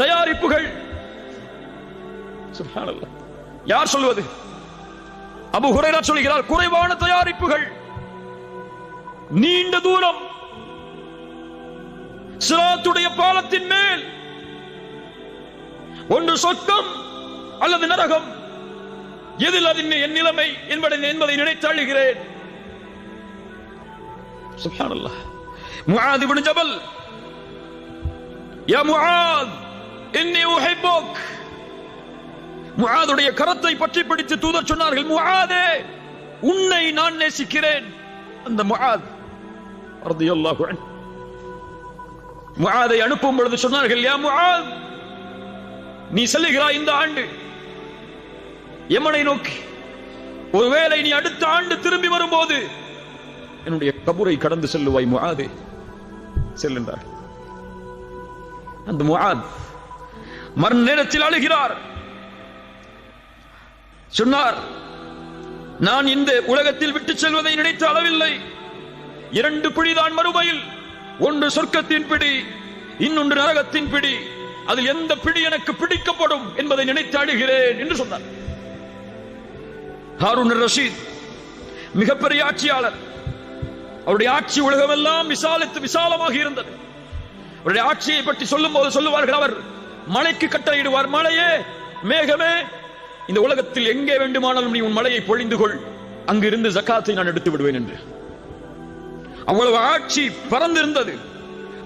தயாரிப்புகள். சுப்ஹானல்லாஹ், யார் சொல்வது? அபூ ஹுரைரா சொல்கிறார், குறைவான தயாரிப்புகள், நீண்ட தூரம், சிராத்துடைய பாலத்தின் மேல் ஒன்று சொர்க்கம் அல்லது நரகம், எதில் அது என் நிலைமை என்பதை நினைத்து அழுகிறேன். சுப்ஹானல்லாஹ். முஆத் இப்னு ஜபல், யா முஆத் இன்னி உஹிப்புக், முஆதுடைய கரத்தை பற்றி பிடித்து தூதர் சொன்னார்கள், முஆதே உன்னை நான் நேசிக்கிறேன். அந்த முஆத் ரலியல்லாஹு அன்ஹு முஆதை அனுப்பும் பொழுது சொன்னார்கள், யா முஆத் நீ செல்லுகிறாய் இந்த ஆண்டு யமனை நோக்கி, ஒருவேளை நீ அடுத்த ஆண்டு திரும்பி வரும்போது என்னுடைய கபரை கடந்து செல்லுவாய் முஆதே, செல்லுகிறார். அந்த முஆத் மரண நேரத்தில் அழுகிறார். சொன்னார், நான் இந்த உலகத்தில் விட்டு செல்வதை நினைத்து அளவில்லை, 2 பிடிதான் மறுமையில், ஒன்று சொர்க்கத்தின் பிடி, இன்னொன்று நரகத்தின் பிடி, அதில் எந்த பிடி எனக்கு பிடிக்கப்படும் என்பதை நினைத்து அழுகிறேன் என்று சொன்னார். ஹாரூன் ரஷீத் மிகப்பெரிய ஆட்சியாளர். அவருடைய ஆட்சி உலகமெல்லாம் விசாலமாக இருந்தது. அவருடைய ஆட்சியை பற்றி சொல்லும் போது சொல்லுவார்கள், அவர் மழைக்கு கட்டளையிடுவார், மழையே மேகமே இந்த உலகத்தில் எங்கே வேண்டுமானாலும் நீ உன் மழையை பொழிந்து கொள், அங்கிருந்து ஜகாத்தை நான் எடுத்து விடுவேன் என்று. அவ்வளவு ஆட்சி பறந்திருந்தது.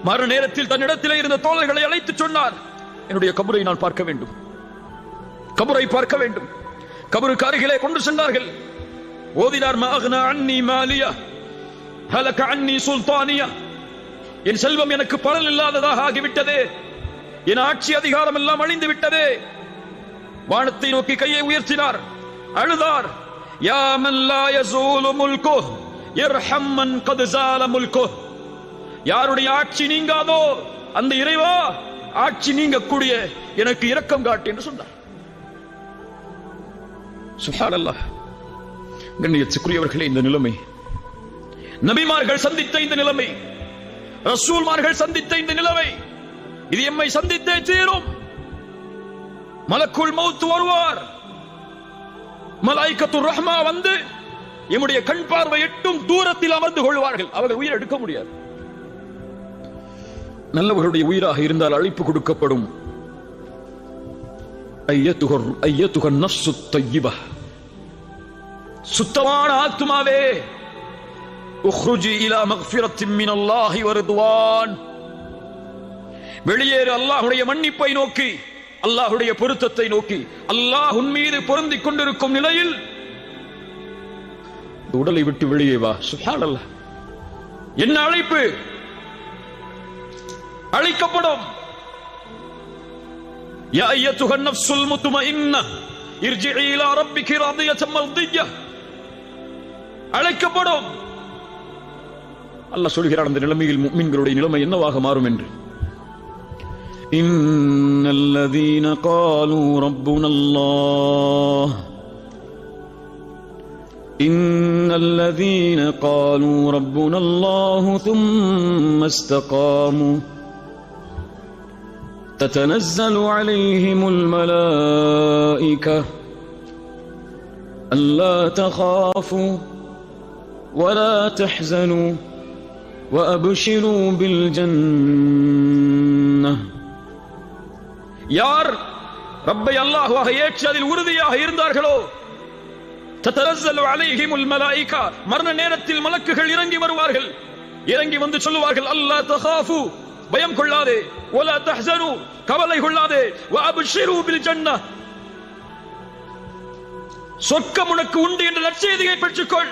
மறு நேரத்தில் தன்னிடத்திலே இருந்த தோழர்களை அழைத்து சொன்னார், என்னுடைய கபரை நான் பார்க்க வேண்டும், கபரை பார்க்க வேண்டும். கபருக்கு அருகிலே கொண்டு சென்றார்கள். ஓதினார், மஅக்னா அன்னி மாலியா ஹலக அன்னி சுல்தானியா, என் செல்வம் எனக்கு பலன் இல்லாததாக ஆகிவிட்டதே, என் ஆட்சி அதிகாரம் எல்லாம் அழிந்து விட்டதே. வானத்தை நோக்கி கையை உயர்த்தினார், அழுதார், யா மன் லா யஸூலு முல்கு இர்ஹம் மன் கத் ஸால முல்கு, யாருடைய ஆட்சி நீங்காதோ அந்த இறைவா ஆட்சி நீங்கக்கூடிய எனக்கு இரக்கம் காட்டு என்று சொன்னார். சுப்ஹானல்லாஹ். கண்ணியத்துக்குரியவர்களே, இந்த நிலைமை நபிமார்கள் சந்தித்த இந்த நிலைமை, ரசூல்மார்கள் சந்தித்த இந்த நிலைமை, இது எம்மை சந்தித்தே தீரும். மலக்குல் மௌத் வருவார், மலாயிகத்துர் ரஹ்மா வந்து எம்முடைய கண் பார்வை எட்டும் தூரத்தில் அமர்ந்து கொள்வார்கள். அவர்கள் உயிர் எடுக்க முடியாது. நல்லவர்களுடைய உயிராக இருந்தால் அழைப்பு கொடுக்கப்படும், ஐயத்துகர் நஃப்ஸு தய்யிபா, சுத்தமான ஆத்மாவே, உக்ருஜி இலா மக்ஃபிரத்தின் மினல்லாஹி வ ரிதுவான், வெளியேறு அல்லாஹ்வுடைய மன்னிப்பை நோக்கி, அல்லாஹ்வுடைய பொருத்தத்தை நோக்கி. அல்லாஹ் உன் மீது பொருந்திக் கொண்டிருக்கும் நிலையில் உடலை விட்டு வெளியே வா. சுப்ஹானல்லாஹ். என்ன அழைப்பு! அழைக்கப்படும். யா அய்யத்துஹன் நஃப்ஸுல் முத்மஇன்னா இர்ஜிஇ இலா ரப்பிகி ராதியத்தன் மர்திய்யா, அழைக்கப்படும். அல்லாஹ் சொல்கிறார், அந்த நிலைமையில் முஃமின்களுடைய நிலைமை என்னவாக மாறும் என்று. இன்னல்லதீன காலூ ரப்புனல்லாஹ், இன்னல்லதீன காலூ ரப்புனல்லாஹு ثم استقاموا تتنزل عليهم الملائكة ألا تخافوا ولا تحزنوا وأبشروا بالجنة. யார் ரப்பை அல்லாஹ்வாக ஏற்று அதில் உறுதியாக இருந்தார்களோ, தத்தனஸ்ஸலு அலைஹிமுல் மலாயிகா, மரண நேரத்தில் மலக்குகள் இறங்கி வருவார்கள். இறங்கி வந்து சொல்லுவார்கள், அல்லா தகாஃபு, பயம் கொள்ளாதே, வலா தஹ்ஸனு, கவலை கொள்ளாதே, வஅப்ஷிரு பில் ஜன்னah, சொர்க்கம் உனக்கு உண்டு என்ற நற்செய்தியை பெற்றுக்கொள்.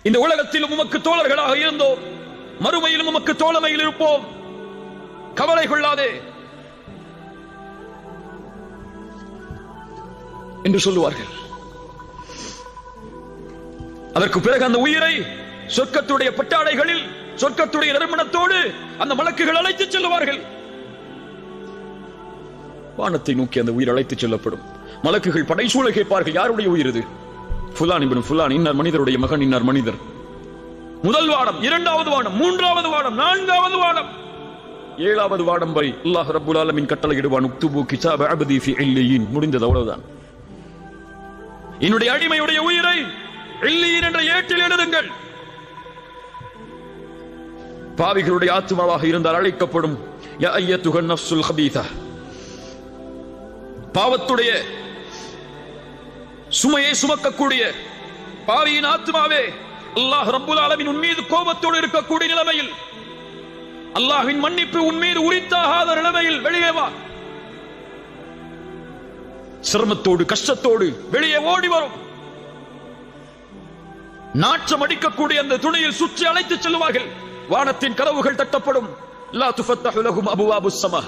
இந்த உலகத்திலும் உமக்கு தோழர்களாக இருந்தோம், மறுமையிலும் உமக்கு தோழமையில் இருப்போம், கவலை கொள்ளாதே என்று சொல்லுவார்கள். அதற்கு பிறகு அந்த உயிரை சொர்க்கத்துடைய பட்டாடைகளில் சொர்க்கத்துடைய நறுமணத்தோடு அந்த மலக்குகள் அழைத்துச் செல்லுவார்கள். வானத்தை நோக்கி அந்த உயிர் அழைத்துச் செல்லப்படும். மலக்குகள் படைசூழ கேட்பார்கள், யாருடைய உயிர் இது? ஃபுலான் இப்னு ஃபுலான், இன்னார் மனிதருடைய மகன், இன்னார் மனிதர். முதல் வானம், இரண்டாவது வானம், மூன்றாவது வானம், நான்காவது வானம், ஏழாவது வானம் வரை அல்லாஹ் ரப்புல் ஆலமீன் கட்டளையிடுவான், உக்துபு கிதாப அப்தி ஃபி இல்லியின். முடிந்தது, அவ்வளவுதான். என்னுடைய அடிமையுடைய உயிரை இல்லியின் என்ற ஏட்டில் எழுதுங்கள். பாவிகளுடைய ஆத்மாவாக இருந்தால் அழைக்கப்படும், யா அய்யத்துஹன் நஃப்ஸுல் ஹபீஸா, பாவத்துடைய சுமையை சுமக்கக்கூடிய பாவியின் ஆத்மாவே, அல்லாஹ் ரப்புல் ஆலமீன் உன் மீது கோபத்தோடு இருக்கக்கூடிய நிலைமையில், அல்லாஹ்வின் மன்னிப்பு உன் மீது உரித்தாகாத நிலைமையில் வெளியே வா. சிரமத்தோடு கஷ்டத்தோடு வெளியே ஓடி வரும். நாற்றம் அடிக்கக்கூடிய அந்த துணியில் சுற்றி அழைத்துச் செல்வார்கள். வானத்தின் கதவுகள் தட்டப்படும். லா துஃபத்தஹு லஹும் அபுவாபுஸ் ஸமா,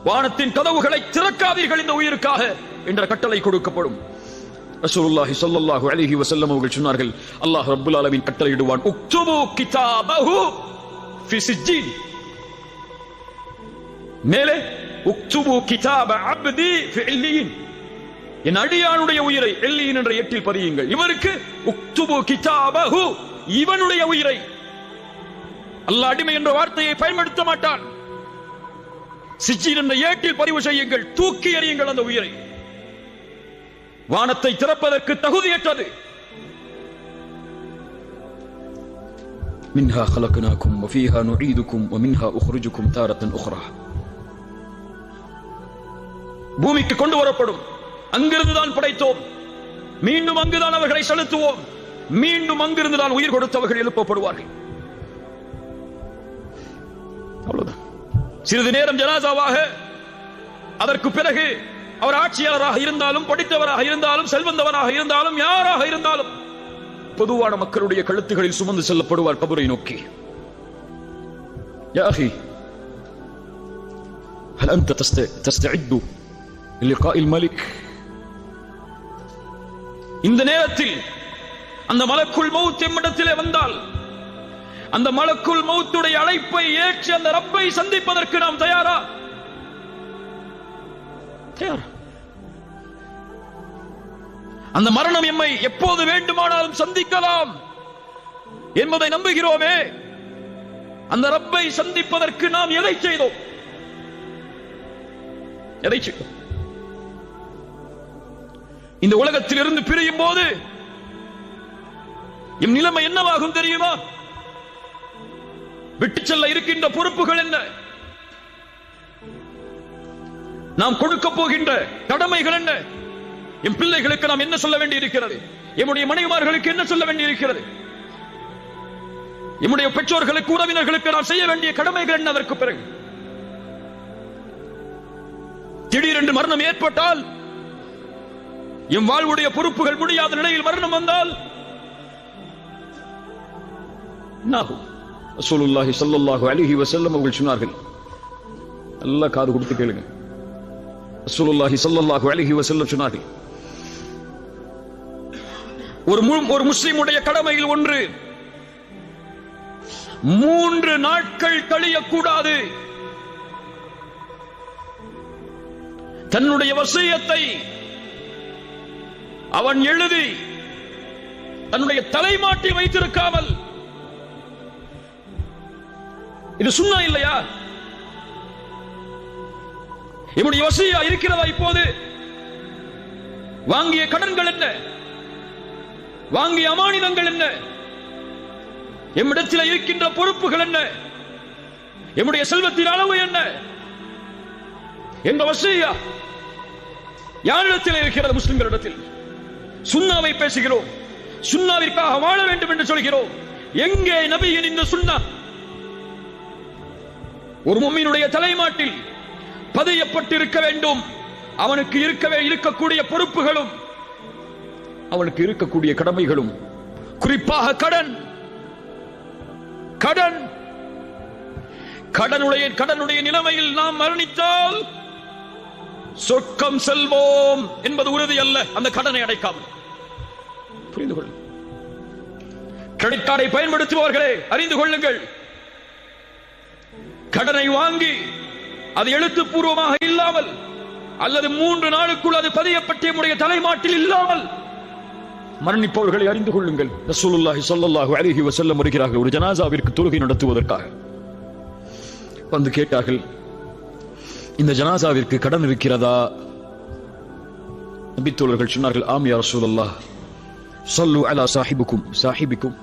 வானத்தின் கதவுகளை திறக்காதீர்கள் இந்த உயிருக்காக என்ற கட்டளை கொடுக்கப்படும். ரசூலுல்லாஹி ஸல்லல்லாஹு அலைஹி வஸல்லம் அவர்கள் சொன்னார்கள், அல்லாஹ் ரப்புல் ஆலமீன் கட்டளையிடுவான், உக்துபு கிதாபஹு ஃபி சிஜ்ஜீன். மேலே உக்துபு கிதாப அப்தி ஃபி இல்லியின், என் அடியானுடைய உயிரை இல்லியின் என்ற ஏட்டில் பதியுங்கள். இவருக்கு உக்துபு கிதாபஹு, இவனுடைய உயிரை. அல்லாஹ் அடிமை என்ற வார்த்தையை பயன்படுத்த மாட்டான். சிஜ்ஜீன் என்ற ஏட்டில் பதிவு செய்யுங்கள், தூக்கி எறியுங்கள் அந்த உயிரை. வானத்தை திறப்பதற்கு தகுதியற்றது. மின்ஹா خلقناكم وفيها نعيدكم ومنها أخرجكم تارة أخرى. பூமிக்கு கொண்டு வரப்படும், அங்கிருந்து தான் படைத்தோம், மீண்டும் அங்குதான் அவர்களை செலுத்துவோம், மீண்டும் அங்கிருந்து தான் உயிர் கொடுத்தவர்கள் எழுப்பப்படுவார்கள். அவ்வளவுதான். சிறிது நேரம் ஜனாசாவாக, அதற்கு பிறகு அவர் ஆட்சியாளராக இருந்தாலும், படித்தவராக இருந்தாலும், செல்வந்தவராக இருந்தாலும், யாராக இருந்தாலும் பொதுவான மக்களுடைய கழுத்துகளில் சுமந்து செல்லப்படுவார் கபரை நோக்கி. யா அஹி ஹல் அன்த தஸ்தஇது லிகாஇல் மலிக். இந்த நேரத்தில் அந்த மலக்குல் மௌத் எம்மிடத்திலே வந்தால், அந்த மலக்குல் மௌத்துடைய அழைப்பை ஏற்று அந்த ரப்பை சந்திப்பதற்கு நாம் தயாரா? அந்த மரணம் எம்மை எப்போது வேண்டுமானாலும் சந்திக்கலாம் என்பதை நம்புகிறோமே. அந்த ரப்பை சந்திப்பதற்கு நாம் எதை செய்தோம்? எதை செய்தோம்? இந்த உலகத்தில் இருந்து பிரியும் போது எம் நிலைமை என்னவாகும் தெரியுமா? விட்டு செல்ல இருக்கின்ற பொறுப்புகள் என்ன? நாம் கொடுக்க போகின்ற கடமைகள் என்ன? என் பிள்ளைகளுக்கு நாம் என்ன சொல்ல வேண்டி இருக்கிறது? எம்முடைய மனைவிமார்களுக்கு என்ன சொல்ல வேண்டி இருக்கிறது? எம்முடைய பெற்றோர்களுக்கு, உறவினர்களுக்கு நாம் செய்ய வேண்டிய கடமைகள் என்ன? அதற்கு பிறகு திடீரென்று மரணம் ஏற்பட்டால், எம் வாழ்வுடைய பொறுப்புகள் முடியாத நிலையில் மரணம் வந்தால் என்னாகும்? ரசூலுல்லாஹி ஸல்லல்லாஹு அலைஹி வஸல்லம் அவர்கள் சொன்னார்கள், நல்லா காது கொடுத்து கேளுங்க. ரசூலுல்லாஹி ஸல்லல்லாஹு அலைஹி வஸல்லம் சொன்னார்கள், ஒரு முஸ்லிமுடைய கடமையில் ஒன்று, 3 நாட்கள் கழியக்கூடாது. தன்னுடைய வசியத்தை அவன் எழுதி தன்னுடைய தலைமாட்டி வைத்திருக்காமல், இது சுன்னா இல்லையா? என்னுடைய வசியா இருக்கிறதா? இப்போது வாங்கிய கடன்கள் என்ன? வாங்கிய அமானிதங்கள் என்ன? எம்மிடத்தில் இருக்கின்ற பொறுப்புகள் என்ன? எம்முடைய செல்வத்தின் அளவு என்ன என்ற வசியா யாரிடத்தில் இருக்கிறது? முஸ்லிம்களிடத்தில். சுன்னாவை பேசுகிறோம், சுன்னாவிற்காக வாழ வேண்டும் என்று சொல்கிறோம். எங்கே நபியின் இந்த சுன்னா? ஒரு முஃமினுடைய தலைமாட்டில் பதியப்பட்டிருக்க வேண்டும், அவனுக்கு இருக்கக்கூடிய பொறுப்புகளும் அவனுக்கு இருக்கக்கூடிய கடமைகளும், குறிப்பாக கடனுடைய நிலைமையில் நாம் மரணித்தால் சொர்க்கம் செல்வோம் என்பது உறுதி அல்ல. அந்த கடனை அடைக்காமல் புரிந்து கொள்ளுங்கள். கிரெடிட் கார்டை பயன்படுத்துபவர்களே அறிந்து கொள்ளுங்கள், கடனை வாங்கி அது எழுத்துப்பூர்வமாக இல்லாமல் அல்லது 3 நாளுக்குள் அது பதியப்பட்ட நம்முடைய தலைமாட்டில் இல்லாமல் மரணிப்பவர்களை அறிந்து கொள்ளுங்கள். ரசூலுல்லாஹி ஸல்லல்லாஹு அலைஹி வஸல்லம் வருகிறார்கள் ஒரு ஜனாசாவிற்கு தொழுகை நடத்துவதற்காக. வந்து கேட்டார்கள், இந்த ஜனாசாவிற்கு கடன் இருக்கிறதா? நபி தோழர்கள் சொன்னார்கள், ஆம் யா ரசூலல்லாஹ், ஸல்லு அலா சாஹிபிக்கும்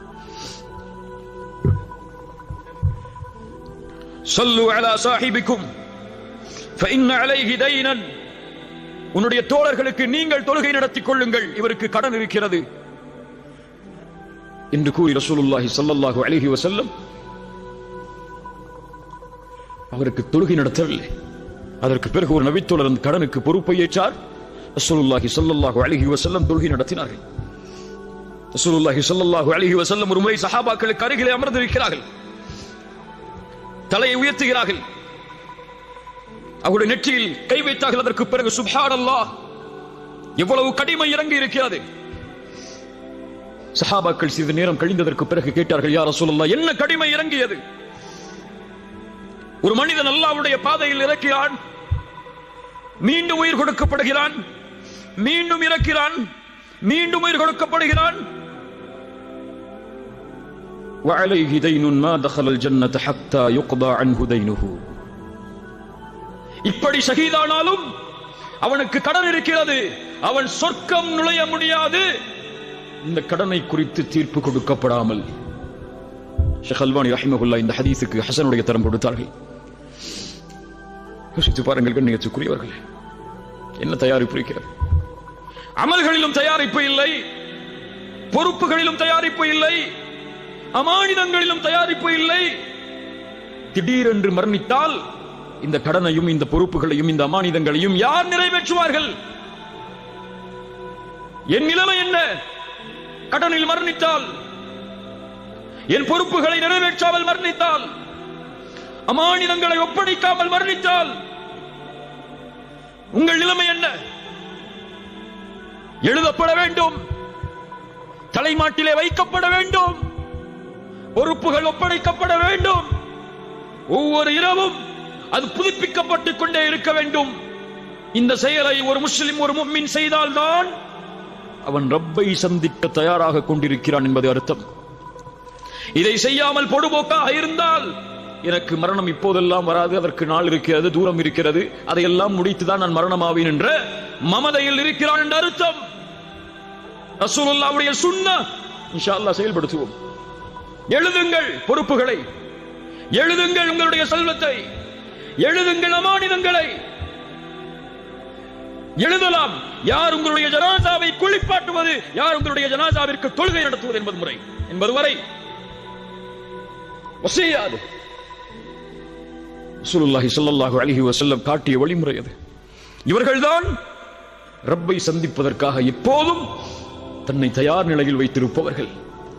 ஸல்லு அலா சாஹிபிக்கும் ஃபஇன்ன அலைஹி தைனன். உன்னுடைய தோழர்களுக்கு நீங்கள் தொழுகை நடத்திக் கொள்ளுங்கள், இவருக்கு கடன் இருக்கிறது என்று கூறி ரசூலுல்லாஹி ஸல்லல்லாஹு அலைஹி வஸல்லம் அவருக்கு தொழுகை நடத்தவில்லை. அதற்கு பிறகு ஒரு நபித்தோழர் அந்த கடனுக்கு பொறுப்பை ஏற்றார். ரசூலுல்லாஹி ஸல்லல்லாஹு அலைஹி வஸல்லம் தொழுகை நடத்தினார்கள். ரசூலுல்லாஹி ஸல்லல்லாஹு அலைஹி வஸல்லம் ஒரு முறை சஹாபாக்களுக்கு அருகிலே அமர்ந்திருக்கிறார்கள். தலையை உயர்த்துகிறார்கள், அவருடைய நெற்றியில் கை வைத்தார்கள். அதற்கு பிறகு சுப்ஹானல்லாஹ், எவ்வளவு கடிமை இறங்கி இருக்கிறது. சஹாபாக்கள் சிறிது நேரம் கழிந்ததற்கு பிறகு கேட்டார்கள், யா ரசூலல்லாஹ், என்ன கடிமை இறங்கியது? ஒரு மனிதன் அல்லாஹ்வுடைய பாதையில் இறக்கிறான், மீண்டும் உயிர் கொடுக்கப்படுகிறான், மீண்டும் இறக்கிறான், மீண்டும் உயிர் கொடுக்கப்படுகிறான். وعليه دين ما دخل الجنة حتى يقضى عنه دينه. இப்படி ஷஹீதானாலும் அவனுக்கு கடன் இருக்கிறது, அவன் சொர்க்கம் நுழைய முடியாது இந்த கடனை குறித்து தீர்ப்பு கொடுக்கப்படாமல். ஷேக் அல்பானி ரஹிமஹுல்லாஹ் இந்த ஹதீஸுக்கு ஹஸனுடைய தரம் கொடுத்தார்கள். யோசித்து பாருங்கள் கண்ணியத்துக்குரியவர்கள், என்ன தயாரிப்பு இருக்கிறது? அமல்களிலும் தயாரிப்பு இல்லை, பொறுப்புகளிலும் தயாரிப்பு இல்லை, அமானிதங்களிலும் தயாரிப்பு இல்லை. திடீரென்று மரணித்தால் இந்த கடனையும் இந்த பொறுப்புகளையும் இந்த அமானிதங்களையும் யார் நிறைவேற்றுவார்கள்? என் நிலைமை என்ன? கடனில் மரணித்தால், என் பொறுப்புகளை நிறைவேற்றாமல் மரணித்தால், அமானிதங்களை ஒப்படைக்காமல் மரணித்தால் உங்கள் நிலைமை என்ன? எழுதப்பட வேண்டும், தலைமாட்டிலே வைக்கப்பட வேண்டும், பொறுப்புகள் ஒப்படைக்கப்பட வேண்டும். ஒவ்வொரு இரவும் அது புதுப்பிக்கப்பட்டுக் கொண்டே இருக்க வேண்டும். இந்த செயலை ஒரு முஸ்லிம் ஒரு முஃமின் செய்தால்தான் அவன் ரப்பை சந்திக்க தயாராக கொண்டிருக்கிறான் என்பது அர்த்தம். இதை செய்யாமல் பொடுபோக்காக இருந்தால், எனக்கு மரணம் இப்போதெல்லாம் வராது, அதற்கு நாள் இருக்கிறது, தூரம் இருக்கிறது, அதையெல்லாம் முடித்துதான் நான் மரணமாவேன் என்ற மமதையில் இருக்கிறான் என்ற அர்த்தம். ரசூலுல்லாஹ்வுடைய சுன்னah இன்ஷா அல்லாஹ் செயல்படுத்துவோம். எழுதுங்கள் பொறுப்புகளை, எழுதுங்கள் உங்களுடைய செல்வத்தை, எழுதுங்கள் அமானிதங்களை. எழுதலாம் யார் உங்களுடைய ஜனாசாவை குளிப்பாட்டுவது, யார் உங்களுடைய ஜனாசாவிற்கு தொழுகை நடத்துவது என்பது வரை வசியாது. ரசூலுல்லாஹி ஸல்லல்லாஹு அலைஹி வஸல்லம் காட்டிய வழிமுறை அது. இவர்கள்தான் ரப்பை சந்திப்பதற்காக எப்போதும் தன்னை தயார் நிலையில் வைத்திருப்பவர்கள்.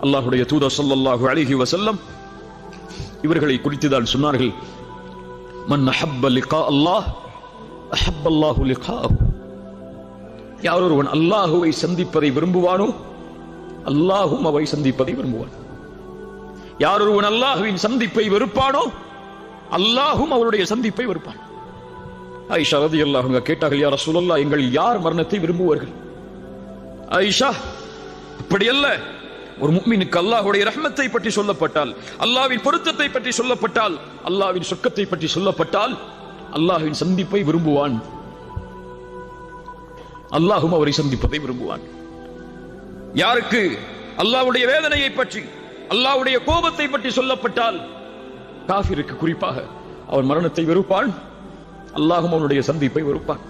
அல்லாஹ்வுடைய தூதர் ஸல்லல்லாஹு அலைஹி வஸல்லம் இவர்களை குறித்துதான் சொன்னார்கள், மன் அஹப்ப லிகா அல்லாஹ் அஹப்ப அல்லாஹு லிகாஹு. யார் ஒருவன் அல்லாஹ்வை சந்திப்பதை விரும்புவானோ அல்லாஹ்வும் அவரை சந்திப்பதை விரும்புவான். யார் ஒருவன் அல்லாஹ்வின் சந்திப்பை வெறுப்பானோ அல்லாஹ்வும் அவருடைய சந்திப்பை வெறுப்பான். ஆயிஷா ரலியல்லாஹு அன்ஹா கேட்டார்கள், யா ரசூலல்லாஹ், எங்களில் யார் மரணத்தை விரும்புவார்கள்? ஆயிஷா, அப்படி அல்ல. ஒரு முஃமினுக்கு அல்லாஹ்வுடைய ரஹ்மத்தை பற்றி சொல்லப்பட்டால், அல்லாஹ்வின் பொருத்தத்தை பற்றி சொல்லப்பட்டால், அல்லாஹ்வின் சொர்க்கத்தை பற்றி சொல்லப்பட்டால் அல்லாஹ்வின் சந்திப்பை விரும்புவான், அல்லாஹ்வும் அவரை சந்திப்பதை விரும்புவான். யாருக்கு அல்லாஹ்வுடைய வேதனையை பற்றி, அல்லாஹ்வுடைய கோபத்தை பற்றி சொல்லப்பட்டால், காஃபிருக்கு குறிப்பாக அவன் மரணத்தை வெறுப்பான், அல்லாஹ்வும் அவனுடைய சந்திப்பை வெறுப்பான்.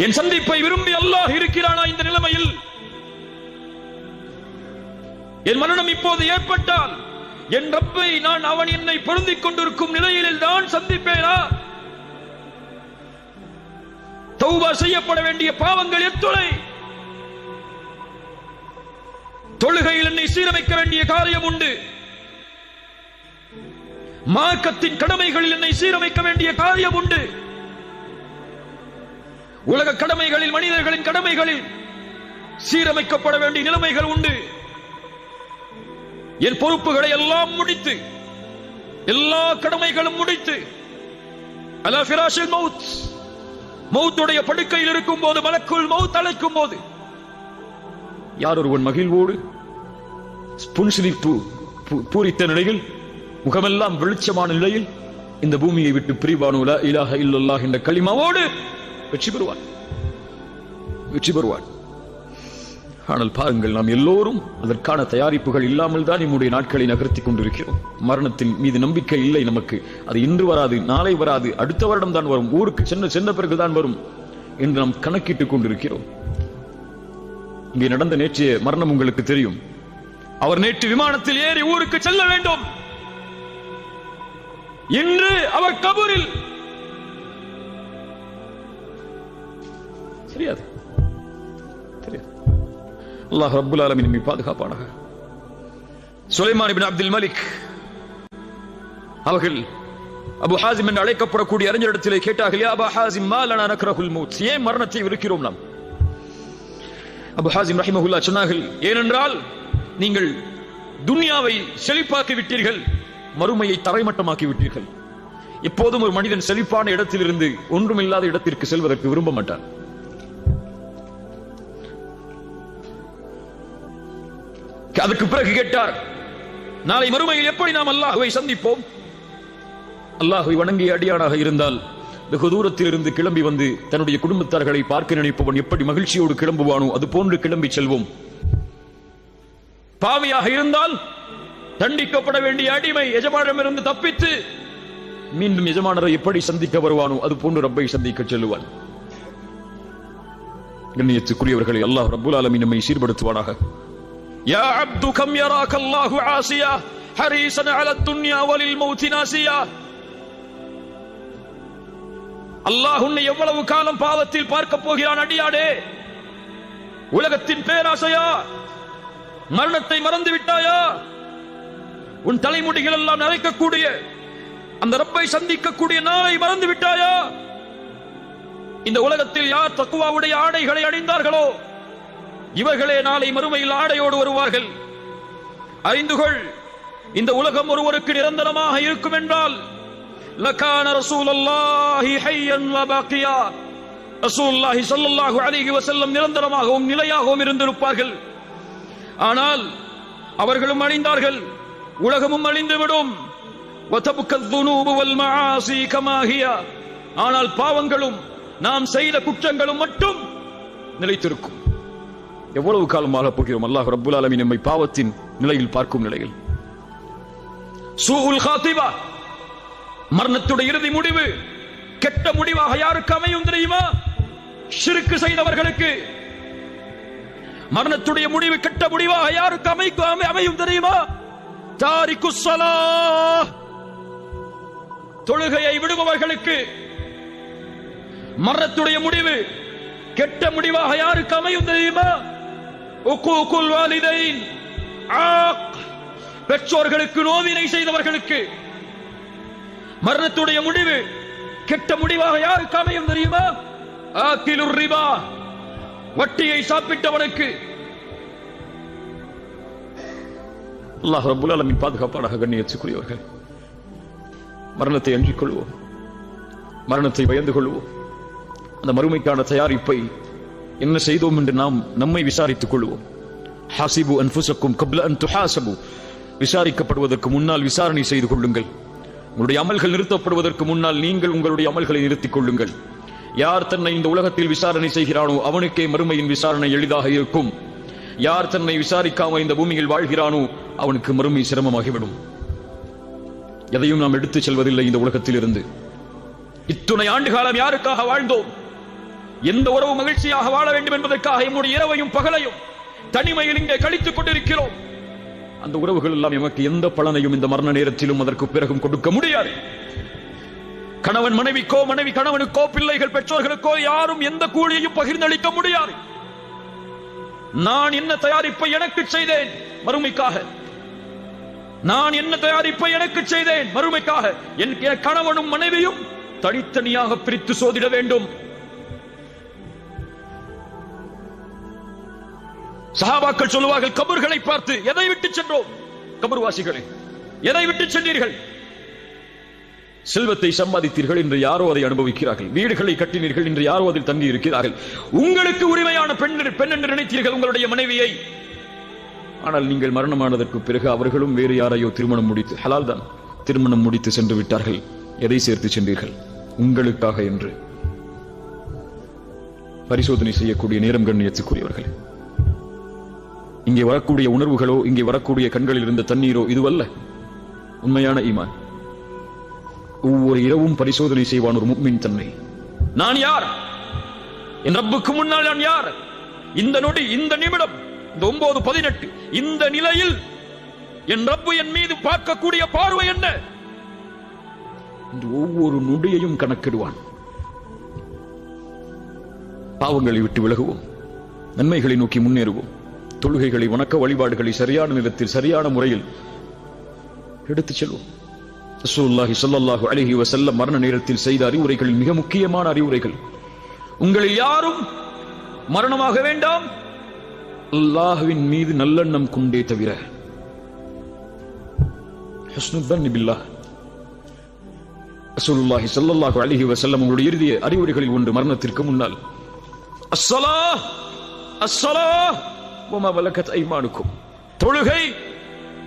என் சந்திப்பை விரும்பி அல்லாஹ் இருக்கிறானா இந்த நிலைமையில்? என் மரணம் இப்போது ஏற்பட்டால் என் ரப்பை நான் அவன் என்னை பொருந்திக் கொண்டிருக்கும் நிலையில் தான் சந்திப்பேனா? தௌபா செய்யப்பட வேண்டிய பாவங்கள் எத்துணை. தொழுகையில் என்னை சீரமைக்க வேண்டிய காரியம் உண்டு. மார்க்கத்தின் கடமைகளில் என்னை சீரமைக்க வேண்டிய காரியம் உண்டு. உலக கடமைகளில், மனிதர்களின் கடமைகளில் சீரமைக்கப்பட வேண்டிய நிலைமைகள் உண்டு. என் பொறுப்புகளை எல்லாம் முடித்து, எல்லா கடமைகளும் முடித்து, அலா ஃபிராஷில் மௌத், மௌத்துடைய படுக்கையில் இருக்கும் போது, மலக்குல் மௌத் அழைக்கும் போது, யார் ஒருவன் மகிழ்வோடு புன்சிலிப்பு பூரித்த நிலையில், முகமெல்லாம் வெளிச்சமான நிலையில் இந்த பூமியை விட்டு பிரிவானு லா இலாஹ இல்லல்லாஹ் என்ற கலிமாவோடு வெற்றி பெறுவான், வெற்றி பெறுவான். ஆனால் பாருங்கள், நாம் எல்லோரும் அதற்கான தயாரிப்புகள் இல்லாமல் தான் நம்முடைய நாட்களை நகர்த்திக் கொண்டிருக்கிறோம். மரணத்தின் மீது நம்பிக்கை இல்லை நமக்கு. அது இன்று வராது, நாளை வராது, அடுத்த வருடம் தான் வரும், ஊருக்கு சென்ற பிறகுதான் வரும் என்று நாம் கணக்கிட்டுக் கொண்டிருக்கிறோம். இங்கே நடந்த நேற்றைய மரணம் உங்களுக்கு தெரியும். அவர் நேற்று விமானத்தில் ஏறி ஊருக்கு செல்ல வேண்டும். இன்று அவர் கபூரில். தெரியாது, தெரியாது. அல்லாஹ் ரப்புல் ஆலமீன் நம்மை பாதுகாப்பானாக. சுலைமான் இப்னு அப்துல் மலிக் அவர்கள் அபு ஹாசிம் என்று அழைக்கப்படக்கூடிய அறிஞரிடத்திலே கேட்டார்கள், யா அபா ஹாசிம் மா லனா நக்ரஹுல் மௌத், ஏன் மரணத்தை வெறுக்கிறோம் நாம்? அபு ஹாசிம் ரஹிமஹுல்லாஹ் சொன்னார்கள், ஏனென்றால் நீங்கள் துன்யாவை செழிப்பாக்கி விட்டீர்கள், மறுமையை தரைமட்டமாக்கி விட்டீர்கள். எப்போதும் ஒரு மனிதன் செழிப்பான இடத்திலிருந்து ஒன்றுமில்லாத இடத்திற்கு செல்வதற்கு விரும்ப மாட்டான். அதற்கு பிறகு கேட்டார், நாளை மறுமையில் எப்படி நாம் அல்லாஹ்வை சந்திப்போம்? அல்லாஹ்வை வணங்கிய அடியானாக இருந்தால் வெகு தூரத்தில் இருந்து கிளம்பி வந்து தன்னுடைய குடும்பத்தார்களை பார்க்க நினைப்பவன் எப்படி மகிழ்ச்சியோடு கிளம்புவானோ அது போன்று கிளம்பி செல்வோம். பாவியாக இருந்தால் தண்டிக்கப்பட வேண்டிய அடிமை எஜமானரிடமிருந்து தப்பித்து மீண்டும் எஜமானரை எப்படி சந்திக்க வருவானோ அது போன்று ரப்பை சந்திக்க செல்லுவான். கண்ணியத்துக்குரியவர்களை அல்லாஹ் ரப்புல் ஆலமீன் நம்மை சீர்படுத்துவானாக. யா அப்து கம் யராக அல்லாஹு ஆசியா ஹரீஸன் அலா துன்யா வலில் மௌத் நாசியா. அல்லாஹ் உன்னை எவ்வளவு காலம் பாவத்தில் பார்க்க போகிறான் அடியாடே? உலகத்தின் பேராசையா? மரணத்தை மறந்து விட்டாயா? உன் தலைமுடிகள் எல்லாம் நரைக்கக்கூடிய அந்த ரப்பை சந்திக்கக்கூடிய நாளை மறந்து விட்டாயா? இந்த உலகத்தில் யார் தக்வாவுடைய ஆடைகளை அணிந்தார்களோ இவர்களே நாளை மறுமையில் ஆடையோடு வருவார்கள். அறிந்து கொள், இந்த உலகம் ஒருவருக்கு நிரந்தரமாக இருக்கும் என்றால் லகான ரசூலுல்லாஹி ஹய்யன் வ பாக்கியா, ரசூலுல்லாஹி ஸல்லல்லாஹு அலைஹி வஸல்லம் நிரந்தரமாகவும் நிலையாகவும் இருந்திருப்பார்கள். ஆனால் அவர்களும் அழிந்தார்கள், உலகமும் அழிந்துவிடும். ஆனால் பாவங்களும் நாம் செய்த குற்றங்களும் மட்டும் நிலைத்திருக்கும். எவ்வளவு காலம் வாழப் போகிறோம்? அல்லாஹ் ரப்புல் ஆலமீன் நம்மை பாவத்தின் நிலையில் பார்க்கும் நிலையில். சூஉல் காத்திபா, மரணத்துடைய இறுதி முடிவு கெட்ட முடிவாக யாருக்கு அமையும் தெரியுமா? ஷிர்க் செய்தவர்களுக்கு. மரணத்துடைய முடிவு கெட்ட முடிவாக யாருக்கு அமையும் தெரியுமா? தாரிகுஸ் ஸலாஹ், தொழுகையை விடுபவர்களுக்கு. மரணத்துடைய முடிவு கெட்ட முடிவாக யாருக்கு அமையும் தெரியுமா? உக்கூகுல் வாலிதைன், பெற்றோர்களுக்கு நோவினை செய்தவர்களுக்கு. மரணத்துடைய முடிவு கெட்ட முடிவாக யாருக்கு அமையும் தெரியுமா? ஆக்கிலுர் ரிபா, வட்டியை சாப்பிட்டவனுக்கு. அல்லாஹ் ரப்புல் ஆலமீன் பாதுகாப்பானாக. கண்ணியத்துக்குரியவர்கள், மரணத்தை அஞ்சிக் கொள்வோம், மரணத்தை பயந்து கொள்வோம். அந்த மறுமைக்கான தயாரிப்பை என்ன செய்தோம் என்று நாம் நம்மை விசாரித்துக் கொள்வோம். ஹாசிபு அன்ஃபுஸக்கும் கப்ல அன் துஹாசபு, விசாரிக்கப்படுவதற்கு முன்னால் விசாரணை செய்து கொள்ளுங்கள். உங்களுடைய அமல்கள் நிறுத்தப்படுவதற்கு முன்னால் நீங்கள் உங்களுடைய அமல்களை நிறுத்திக் கொள்ளுங்கள். யார் தன்னை இந்த உலகத்தில் விசாரணை செய்கிறானோ அவனுக்கே மறுமையின் விசாரணை எளிதாக இருக்கும். யார் தன்னை விசாரிக்காமல் இந்த பூமியில் வாழ்கிறானோ அவனுக்கு மறுமை சிரமமாகிவிடும். எதையும் நாம் எடுத்துச் செல்வதில்லை இந்த உலகத்தில் இருந்து. இத்துணை ஆண்டு காலம் யாருக்காக வாழ்ந்தோம்? எந்த உறவு மகிழ்ச்சியாக வாழ வேண்டும் என்பதற்காக நம்முடைய இரவையும் பகலையும் தனிமையில் இங்கே கழித்துக் கொண்டிருக்கிறோம். அந்த உறவுகள் எல்லாம் எமக்கு எந்த பலனையும் இந்த மரண நேரத்திலும் அதற்கு பிறகும் கொடுக்க முடியாது. கணவன் மனைவிக்கோ, மனைவி கணவனுக்கோ, பிள்ளைகள் பெற்றோர்களுக்கோ யாரும் எந்த கூலியையும் பகிர்ந்தளிக்க முடியாது. நான் என்ன தயாரிப்பை எனக்கு செய்தேன் மறுமைக்காக, நான் என்ன தயாரிப்பை எனக்கு செய்தேன் மறுமைக்காக, என் கணவனும் மனைவியும் தனித்தனியாக பிரித்து சோதிட வேண்டும். சஹாபாக்கள் சொல்லுவார்கள், கபர்களை பார்த்து, எதை விட்டு சென்றோம் கபர்வாசிகளே, எதை விட்டு சென்றீர்கள்? செல்வத்தை சம்பாதித்தீர்கள், இன்று யாரோ அதை அனுபவிக்கிறார்கள். வீடுகளை கட்டினீர்கள், இன்று யாரோ அதில் தங்கி இருக்கிறார்கள். உங்களுக்கு உரிமையான பெண் என்று நினைத்தீர்கள் உங்களுடைய மனைவியை. ஆனால் நீங்கள் மரணமானதற்கு பிறகு அவர்களும் வேறு யாரையோ திருமணம் முடித்து, ஹலால் தான், திருமணம் முடித்து சென்று விட்டார்கள். எதை சேர்த்து சென்றீர்கள்? உங்களுக்காக என்று பரிசோதனை செய்யக்கூடிய நேரம் கண்ணியத்துக்குரியவர்கள். இங்கே வரக்கூடிய உணர்வுகளோ, இங்கே வரக்கூடிய கண்களில் இருந்த தண்ணீரோ இதுவல்ல உண்மையான ஈமான். ஒவ்வொரு இரவும் பரிசோதனை செய்வான் ஒரு முஃமின் தன்னை. நான் யார்? என் ரப்புக்கு முன்னால் நான் யார்? இந்த நொடி, இந்த நிமிடம், இந்த 9:18 இந்த நிலையில் என் ரப்பு என் மீது பார்க்கக்கூடிய பார்வை என்ன? ஒவ்வொரு நொடியையும் கணக்கிடுவான். பாவங்களை விட்டு விலகுவோம், நன்மைகளை நோக்கி முன்னேறுவோம். தொழுகைகளை, வணக்க வழிபாடுகளை சரியான நேரத்தில் சரியான முறையில் எடுத்துச் செல்வோம். ரசூலுல்லாஹி ஸல்லல்லாஹு அலைஹி வஸல்லம் மரண நேரத்தில் செய்த அறிவுரைகளில் மிக முக்கியமான அறிவுரைகள், உங்களில் யாரும் மரணமாக வேண்டாம் அல்லாஹ்வின் மீது நல்லெண்ணம் கொண்டே தவிர. ஹுஸ்னுல் தன்னி பில்லாஹ். ரசூலுல்லாஹி ஸல்லல்லாஹு அலைஹி வஸல்லம் அவருடைய இறுதி அறிவுரைகளில் ஒன்று, மரணத்திற்கு முன்னால் அஸ்ஸலாஹ் அஸ்ஸலாஹ் வமா மலக்கத் ஐமானுக்கும், தொழுகை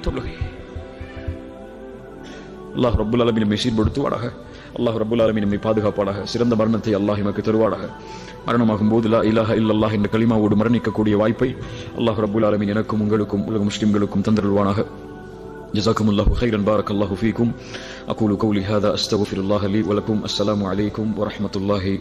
தொழுகை. அல்லாஹ் ரப்புல் ஆலமீன் நம்மை சீர்படுத்துவானாக. அல்லாஹ் ரப்புல் ஆலமீன் நம்மை பாதுகாப்பானாக. சிறந்த மரணத்தை அல்லாஹ் நமக்கு தருவானாக. மரணமாகும் போது லா இலாஹ இல்லல்லாஹ் என்ற கலிமாவோடு மரணிக்கக்கூடிய வாய்ப்பை அல்லாஹ் ரப்புல் ஆலமீன் எனக்கும் உங்களுக்கும் உலக முஸ்லிம்களுக்கும் தந்தருள்வானாக. ஜஸாக்குமுல்லாஹு கைரன், பாரக்கல்லாஹு ஃபீக்கும். அகூலு கௌலி ஹாதா அஸ்தக்ஃபிருல்லாஹ லீ வ லக்கும். அஸ்ஸலாமு அலைக்கும் வ ரஹ்மத்துல்லாஹி